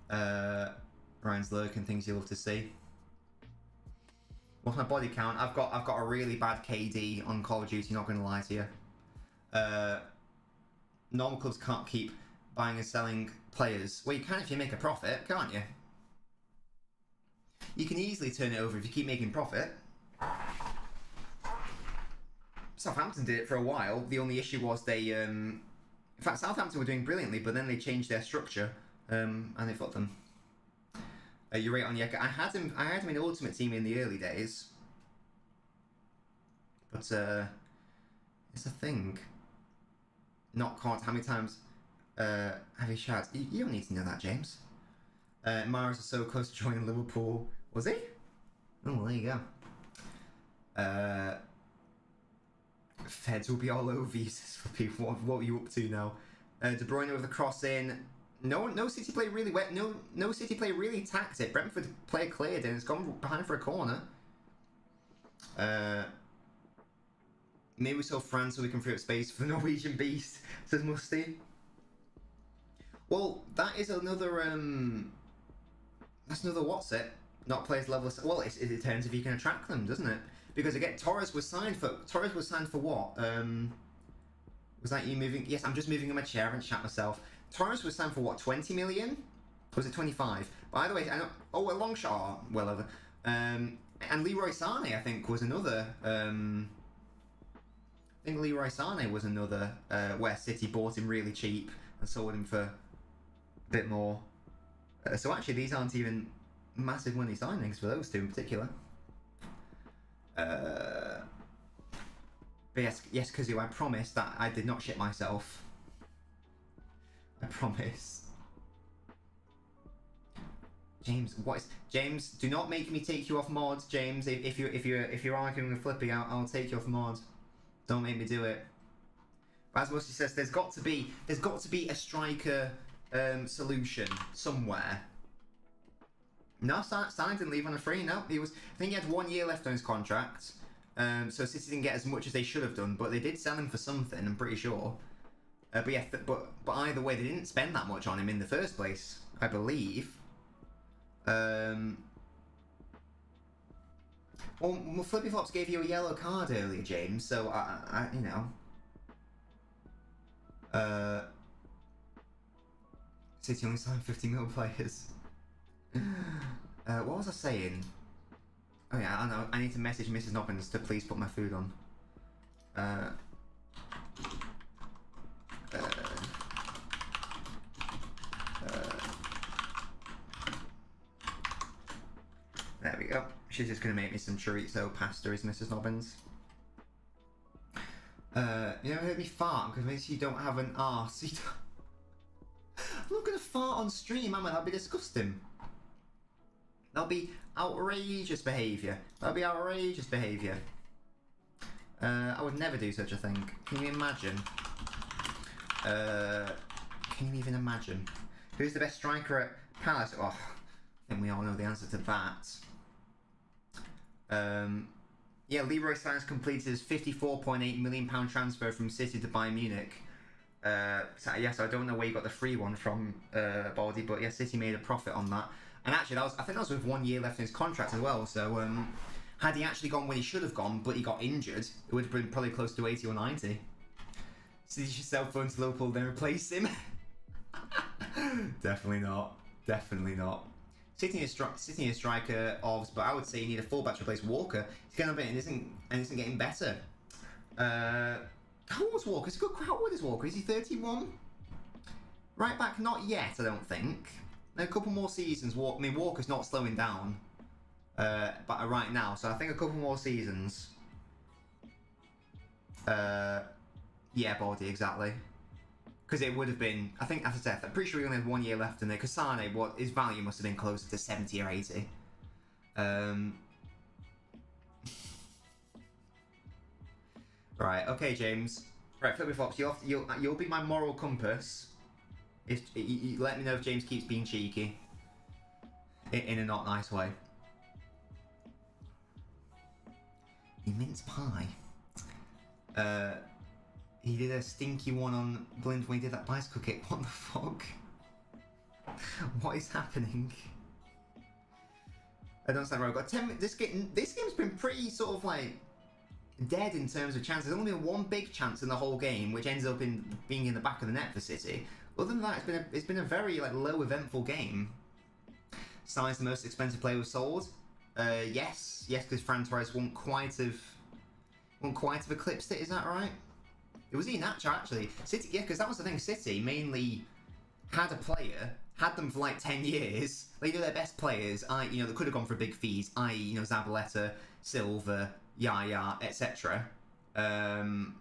Ryan's lurking things you love to see. What's my body count? I've got a really bad KD on Call of Duty, not going to lie to you. Normal clubs can't keep buying and selling players. Well, you can if you make a profit, can't you? You can easily turn it over if you keep making profit. Southampton did it for a while. The only issue was they... in fact, Southampton were doing brilliantly, but then they changed their structure, and they fucked them. You're right on Yeka. I had him in Ultimate Team in the early days. But, it's a thing. Not caught. How many times have you shouted? You don't need to know that, James. Mahrez was so close to joining Liverpool. Was he? Oh, well, there you go. Feds will be all over you for people. What are you up to now? De Bruyne with the cross in. No City player really went. No City player really attacked it. Brentford player cleared and it's gone behind for a corner. Maybe we saw France so we can free up space for the Norwegian beast, says Musty. Well, that is another That's another what's it? Not players level. Well, it depends if you can attract them, doesn't it? Because again, Torres was signed for what? Was that you moving? Yes, I'm just moving in my chair. I haven't shat myself. Torres was signed for what? 20 million? Or was it 25? By the way, I know. Oh, a long shot. Well over. And Leroy Sané, I think, was another. I think Leroy Sané was another where City bought him really cheap and sold him for a bit more. So actually, these aren't even massive money signings for those two in particular. But yes, Kazoo, I promise that I did not shit myself. I promise. James, James? Do not make me take you off mod, James. If you're arguing with Flippy, I'll take you off mod. Don't make me do it. As Musty says, there's got to be a striker solution somewhere. No, Sané didn't leave on a free. No, I think he had 1 year left on his contract. So City didn't get as much as they should have done, but they did sell him for something. I'm pretty sure. But yeah, but either way, they didn't spend that much on him in the first place, I believe. Well, Flippy Flops gave you a yellow card earlier, James. So I you know. City only signed 50 mil players. What was I saying? Oh yeah, I know. I need to message Mrs. Nobbins to please put my food on. There we go. She's just gonna make me some chorizo pasta, is Mrs. Nobbins. You never heard me fart because maybe you don't have an arse. I'm not gonna fart on stream, am I? That'd be disgusting. That'll be outrageous behaviour. That'll be outrageous behaviour. I would never do such a thing. Can you imagine? Can you even imagine? Who's the best striker at Palace? Oh, I think we all know the answer to that. Yeah, Leroy Sané completed his £54.8 million transfer from City to Bayern Munich. So yes, I don't know where you got the free one from, Baldy, but yeah, City made a profit on that. And actually, I think that was with 1 year left in his contract as well. So had he actually gone when he should have gone, but he got injured, it would have been probably close to 80 or 90. City should sell phones to Liverpool, then replace him. Definitely not. Definitely not. City is striker of, but I would say you need a fullback to replace Walker. He's getting a bit and isn't getting better. How old is Walker? How old is Walker? Is he 31? Right back, not yet, I don't think. A couple more seasons. Walker's not slowing down, but right now. So I think a couple more seasons. Yeah, Baldy, exactly. Because it would have been, I think, as I said, I'm pretty sure he only had 1 year left in there. Because Sané, his value must have been closer to 70 or 80. Right, okay, James. Right, Flippy Flops, you'll be my moral compass. If you let me know if James keeps being cheeky, in a not nice way. He mince pie. He did a stinky one on Blind when he did that bicycle kick. What the fuck? What is happening? I don't stand wrong. I've got 10 minutes. This game's been pretty sort of like dead in terms of chances. There's only been one big chance in the whole game, which ends up being in the back of the net for City. Other than that, it's been a very like low eventful game. Sané's the most expensive player we've sold. Yes, because Fran Torres won't quite have eclipsed it. Is that right? It was Iheanacho actually. City, yeah, because that was the thing. City mainly had a player, had them for like 10 years. They knew their best players. They could have gone for big fees. I.e., Zabaleta, Silva, Yaya, etc. And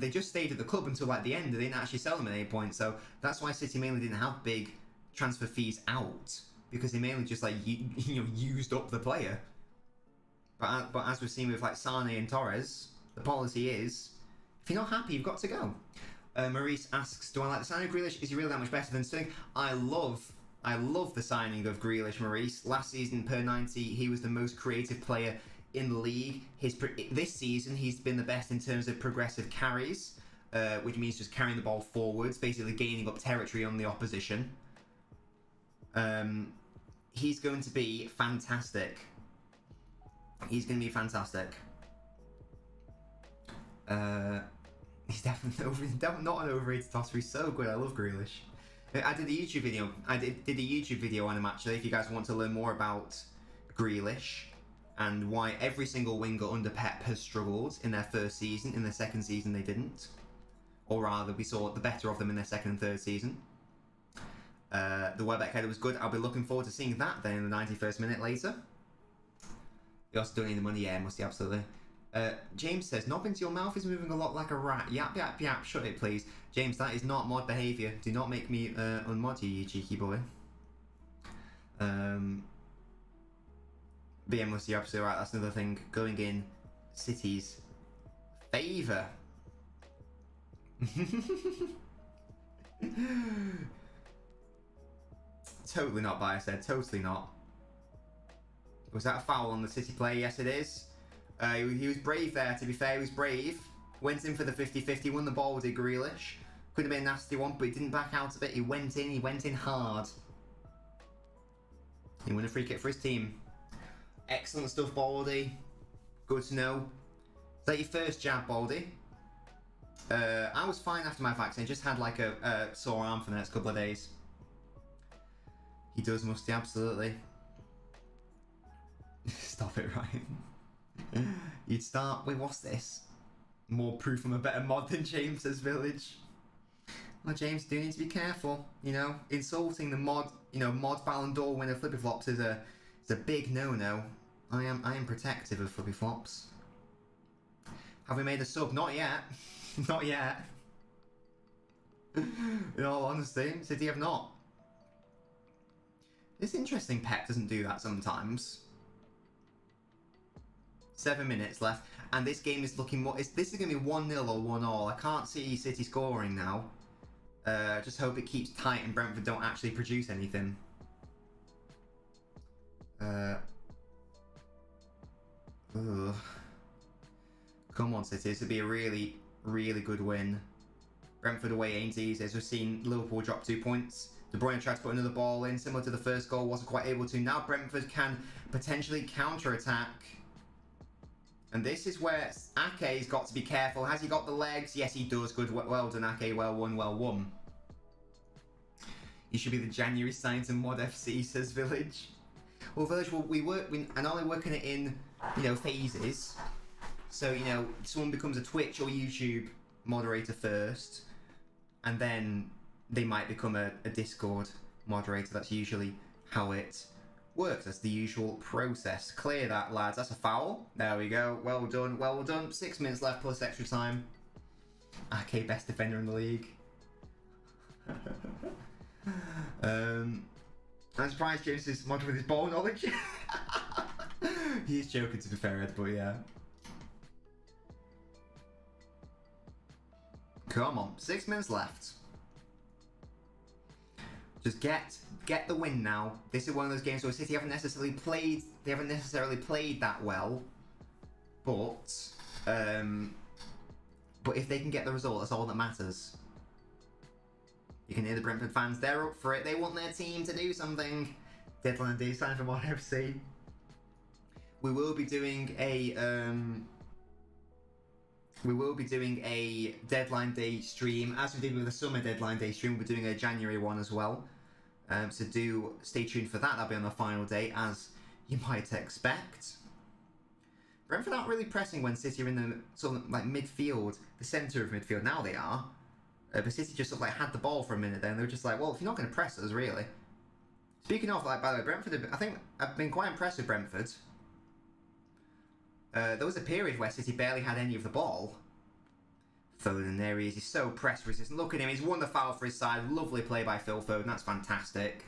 they just stayed at the club until like the end. They didn't actually sell them at any point. So that's why City mainly didn't have big transfer fees out, because they mainly just like used up the player. But as we've seen with like Sané and Torres, the policy is if you're not happy, you've got to go. Maurice asks, "Do I like the signing of Grealish? Is he really that much better than Sterling?" I love the signing of Grealish, Maurice. Last season per 90, he was the most creative player in the league. This season, he's been the best in terms of progressive carries, which means just carrying the ball forwards, basically gaining up territory on the opposition. He's going to be fantastic. He's going to be fantastic. He's definitely not an overrated tosser. He's so good. I love Grealish. I did a YouTube video. I did a YouTube video on him actually. If you guys want to learn more about Grealish and why every single winger under Pep has struggled in their first season, in their second season they didn't, or rather we saw the better of them in their second and third season. The Welbeck header was good. I'll be looking forward to seeing that then in the 91st minute later. You also don't need the money, yeah, must you absolutely. James says, Nobbins, your mouth is moving a lot like a rat. Yap, yap, yap, shut it, please. James, that is not mod behaviour. Do not make me unmod you, you cheeky boy. But yeah, must you're absolutely right. That's another thing. Going in City's favour. Totally not biased, Ed. Totally not. Was that a foul on the City player? Yes, it is. He was brave there, to be fair. He was brave. Went in for the 50-50, won the ball with Grealish. Could have been a nasty one, but he didn't back out of it. He went in hard. He won a free kick for his team. Excellent stuff, Baldy. Good to know. Is that your first jab, Baldy? I was fine after my vaccine. Just had like a sore arm for the next couple of days. He does, Musty, absolutely. Stop it, Ryan. You'd start... Wait, what's this? More proof I'm a better mod than James's Village. Well, James, do need to be careful. You know, insulting the mod, mod Ballon d'Or winner Flippy Flops is a big no-no. I am protective of Flippy Flops. Have we made a sub? Not yet. Not yet. In all honesty, City have not. It's interesting Pep doesn't do that sometimes. 7 minutes left, and this game is looking more... This is going to be 1-0 or 1-all. I can't see City scoring now. Just hope it keeps tight and Brentford don't actually produce anything. Ugh. Come on, City. This would be a really, really good win. Brentford away ain't easy. As we've seen, Liverpool drop 2 points. De Bruyne tried to put another ball in, similar to the first goal, wasn't quite able to. Now Brentford can potentially counter-attack. And this is where Ake's got to be careful. Has he got the legs? Yes, he does. Good. Well done, Ake. Well won, well won. You should be the January sign to Mod FC, says Village. Well, Village, we are only working it in, phases. So, someone becomes a Twitch or YouTube moderator first, and then they might become a Discord moderator. That's usually how it works. That's the usual process. Clear that, lads. That's a foul. There we go. Well done. Well done. 6 minutes left plus extra time. Ake, best defender in the league. I'm surprised James is moderating with his ball knowledge. He's joking, to be fair, Ed, but yeah. Come on. 6 minutes left. Just get the win now. This is one of those games where City haven't necessarily played. They haven't necessarily played that well, but if they can get the result, that's all that matters. You can hear the Brentford fans. They're up for it. They want their team to do something. Deadline day sign for Mod FC. We will be doing a deadline day stream, as we did with the summer deadline day stream. We're doing a January one as well. So do stay tuned for that. That'll be on the final day, as you might expect. Brentford aren't really pressing when City are in the sort of like midfield, the centre of midfield. Now they are. But City just sort of like had the ball for a minute there, and they were just like, well, if you're not going to press us, really. Speaking of, like, by the way, Brentford, I think I've been quite impressed with Brentford. There was a period where City barely had any of the ball. Foden, there he is. He's so press resistant. Look at him. He's won the foul for his side. Lovely play by Phil Foden. That's fantastic.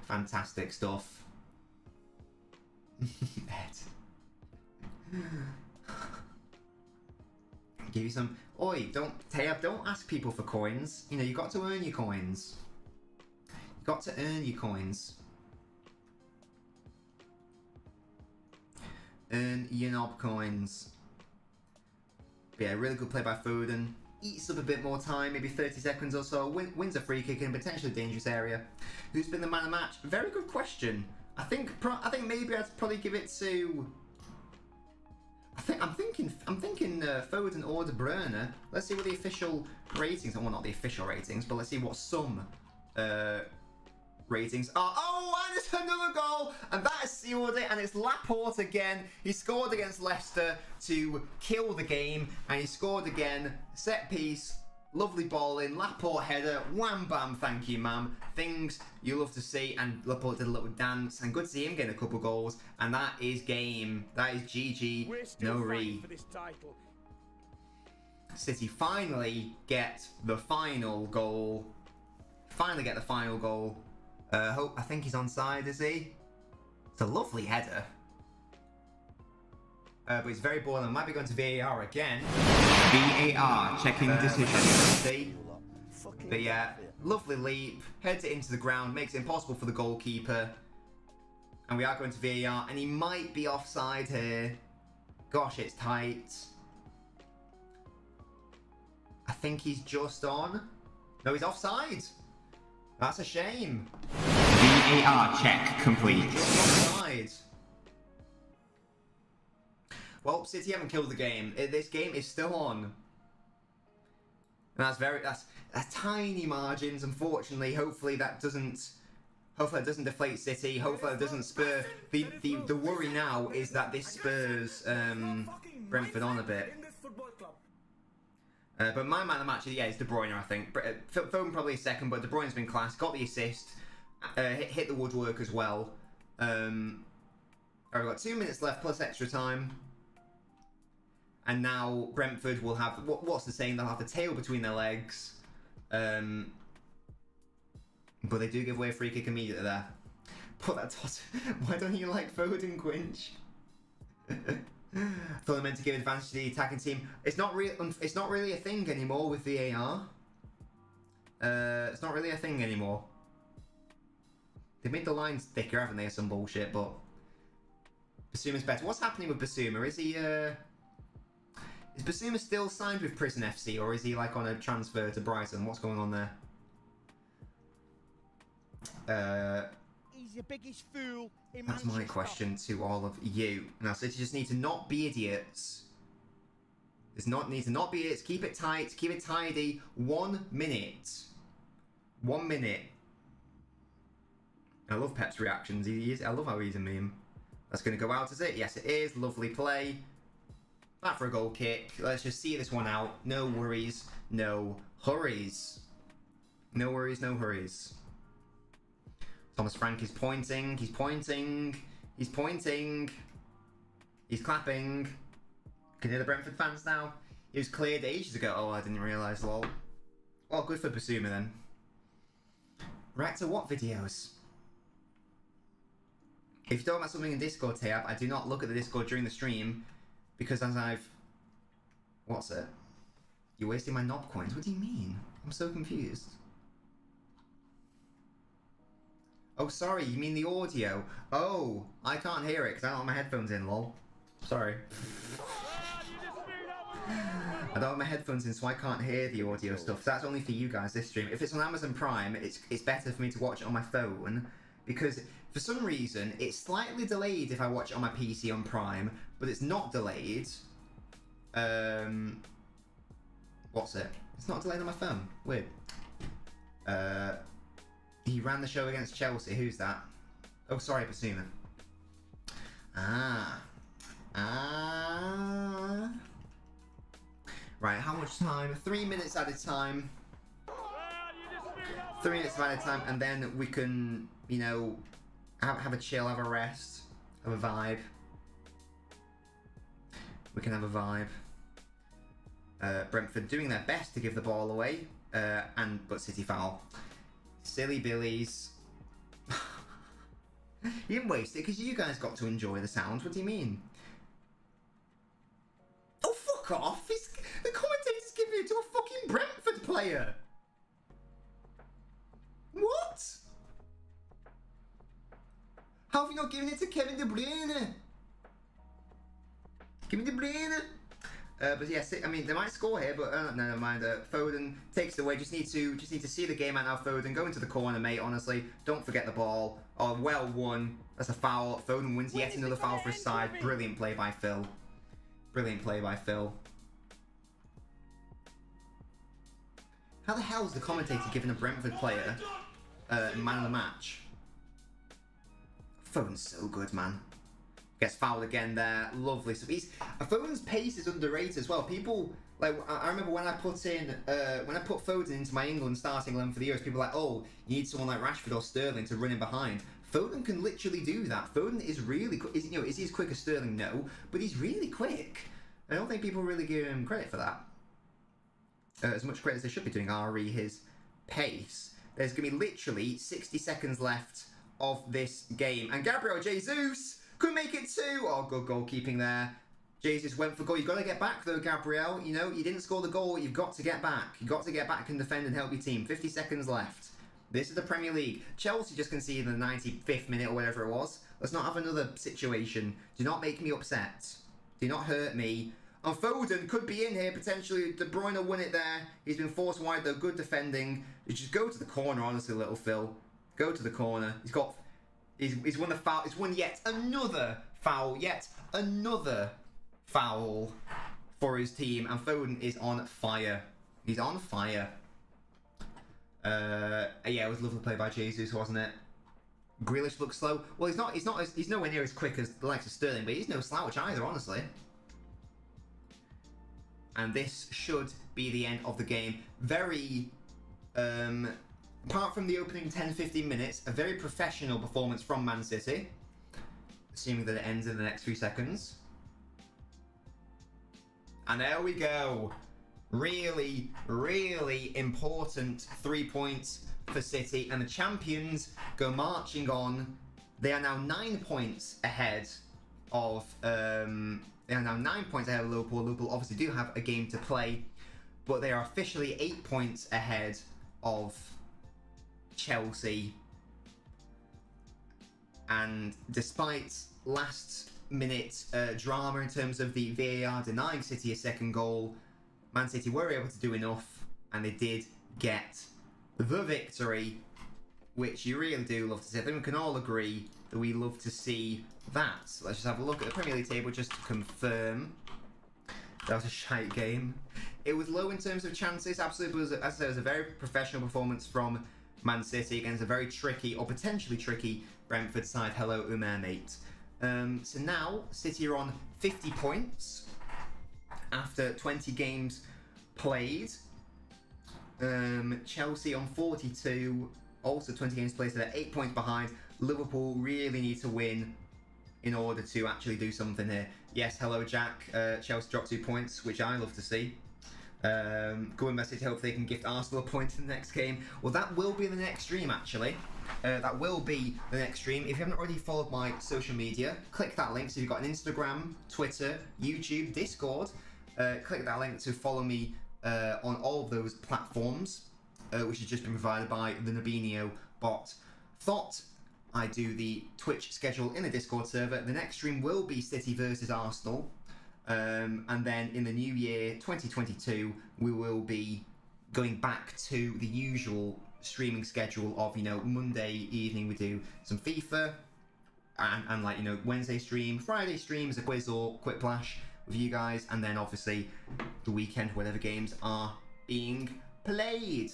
Fantastic stuff. Ed. Give you some... Oi, don't ask people for coins. You got to earn your coins. You got to earn your coins. Earn your knob coins. But yeah, really good play by Foden. eats up a bit more time, maybe 30 seconds or so, wins a free kick in a potentially dangerous area. Who's been the man of the match? Very good question. I think maybe I'd probably give it to. I'm thinking Foden or De Bruyne. Let's see what the official ratings. Well, not the official ratings, but let's see what some ratings are. Oh, and it's another goal, and that has sealed it. And it's Laporte again. He scored against Leicester to kill the game, and he scored again. Set piece. Lovely ball in, Laporte header, wham bam, thank you ma'am. Things you love to see, and Laporte did a little dance, and good to see him getting a couple goals, and that is game. That is GG, no re. City finally get the final goal. I think he's onside, is he? It's a lovely header. But it's very boring. I might be going to VAR again. VAR checking decision. But yeah, lovely leap, heads it into the ground, makes it impossible for the goalkeeper. And we are going to VAR, and he might be offside here. Gosh, it's tight. I think he's just on. No, he's offside. That's a shame. VAR check complete. Offside. Well, City haven't killed the game. This game is still on. And that's tiny margins, unfortunately. Hopefully that doesn't deflate City. Hopefully that doesn't spur the worry now is that this spurs Brentford on a bit. But my man of the match, yeah, is De Bruyne, I think. Foden probably a second, but De Bruyne's been class. Got the assist. Hit the woodwork as well. Alright, we've got 2 minutes left plus extra time. And now Brentford will have, what's the saying, they'll have the tail between their legs. But they do give away a free kick immediately there. Put that tot. Why don't you like Foden, Quinch? Thought they meant to give advantage to the attacking team. It's not really a thing anymore with VAR. It's not really a thing anymore. They made the lines thicker, haven't they, or some bullshit, but Basuma's better. What's happening with Basuma? Is Basuma still signed with Prison FC, or is he like on a transfer to Brighton? What's going on there? He's the biggest fool in That's my question to all of you. Now, so you just need to not be idiots. Need to not be idiots. Keep it tight. Keep it tidy. 1 minute. 1 minute. I love Pep's reactions. I love how he's a meme. That's going to go out, is it? Yes, it is. Lovely play. Back for a goal kick. Let's just see this one out. No worries. No hurries. No worries, no hurries. Thomas Frank is pointing. He's pointing. He's pointing. He's clapping. Can you hear the Brentford fans now? It was cleared ages ago. Oh, I didn't realise, lol. Well, good for Basuma then. Right to what videos? If you're talking about something in Discord tab, I do not look at the Discord during the stream because as I've... What's it? You're wasting my knob coins? What do you mean? I'm so confused. Oh, sorry, you mean the audio? Oh, I can't hear it because I don't have my headphones in, lol. Sorry. I don't have my headphones in, so I can't hear the audio stuff. So that's only for you guys, this stream. If it's on Amazon Prime, it's better for me to watch it on my phone because for some reason, it's slightly delayed if I watch it on my PC on Prime, but it's not delayed. What's it? It's not delayed on my phone. Weird. He ran the show against Chelsea. Who's that? Oh, sorry, Basuma. Right, how much time? 3 minutes at a time. 3 minutes at a time, and then we can, you know, have a chill, have a rest, have a vibe. We can have a vibe. Brentford doing their best to give the ball away, but City foul. Silly Billies. You didn't waste it because you guys got to enjoy the sounds. What do you mean? Oh, fuck off! The commentator's giving it to a fucking Brentford player. What? How have you not given it to Kevin De Bruyne? Kevin De Bruyne. But yeah, I mean they might score here, but no, never mind. Foden takes it away. Just need to see the game out now. Foden go into the corner, mate. Honestly, don't forget the ball. Oh, well won. That's a foul. Foden wins yet another foul for his side. Brilliant play by Phil. Brilliant play by Phil. How the hell is the commentator giving a Brentford player man of the match? Foden's so good, man. Gets fouled again there. Lovely. So Foden's pace is underrated as well. People like I remember when I put Foden into my England starting 11 for the Euros, people were like, oh, you need someone like Rashford or Sterling to run in behind. Foden can literally do that. Foden is really quick. Is he as quick as Sterling? No, but he's really quick. I don't think people really give him credit for that. As much credit as they should be doing his pace. There's going to be literally 60 seconds left of this game. And Gabriel Jesus could make it too. Oh, good goalkeeping there. Jesus went for goal. You've got to get back though, Gabriel. You know, you didn't score the goal. You've got to get back. You've got to get back and defend and help your team. 50 seconds left. This is the Premier League. Chelsea just conceded in the 95th minute or whatever it was. Let's not have another situation. Do not make me upset. Do not hurt me. And Foden could be in here potentially. De Bruyne will win it there. He's been forced wide though. Good defending. You just go to the corner, honestly, little Phil. Go to the corner. He's won the foul. He's won yet another foul. Yet another foul for his team. And Foden is on fire. He's on fire. Yeah, it was lovely play by Jesus, wasn't it? Grealish looks slow. Well, he's nowhere near as quick as the likes of Sterling, but he's no slouch either, honestly. And this should be the end of the game. Very, apart from the opening 10-15 minutes, a very professional performance from Man City. Assuming that it ends in the next few seconds. And there we go. Really, really important 3 points for City. And the champions go marching on. They are now 9 points ahead of... They are now 9 points ahead of Liverpool. Liverpool obviously do have a game to play, but they are officially 8 points ahead of Chelsea. And despite last-minute drama in terms of the VAR denying City a second goal, Man City were able to do enough, and they did get the victory, which you really do love to see. I think we can all agree that we love to see that. So let's just have a look at the Premier League table just to confirm. That was a shite game. It was low in terms of chances. Absolutely, as I said, it was a very professional performance from Man City against a very tricky, or potentially tricky, Brentford side. Hello, Umer, mate. So now, City are on 50 points after 20 games played. Chelsea on 42, also 20 games played, so they're 8 points behind. Liverpool really need to win in order to actually do something here. Yes, hello Jack. Chelsea dropped 2 points, which I love to see. Good message. Hope they can gift Arsenal a point in the next game. Well, that will be the next stream, actually. That will be the next stream. If you haven't already followed my social media, click that link. So you've got an Instagram, Twitter, YouTube, Discord. Click that link to follow me on all of those platforms, which has just been provided by the Nabinio bot. Thought I'd do the Twitch schedule in the Discord server. The next stream will be City versus Arsenal. And then in the new year, 2022, we will be going back to the usual streaming schedule of, you know, Monday evening we do some FIFA, and like, you know, Wednesday stream, Friday stream as a quiz or quick flash with you guys, and then obviously the weekend, whatever games are being played.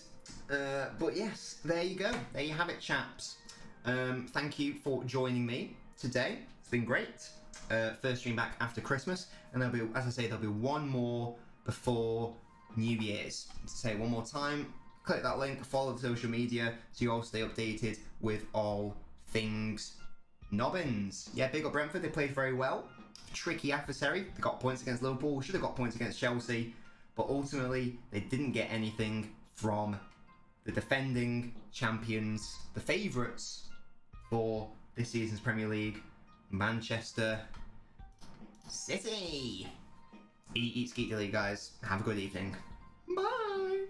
But yes, there you go. There you have it, chaps. Thank you for joining me today. It's been great. First stream back after Christmas, and there'll be, as I say, there'll be one more before New Year's. To say it one more time, click that link, follow the social media, so you all stay updated with all things Nobbins. Yeah, big up Brentford. They played very well. Tricky adversary. They got points against Liverpool. Should have got points against Chelsea, but ultimately they didn't get anything from the defending champions, the favourites for this season's Premier League, Manchester City. Eat, skeet, delete, guys. Have a good evening. Bye.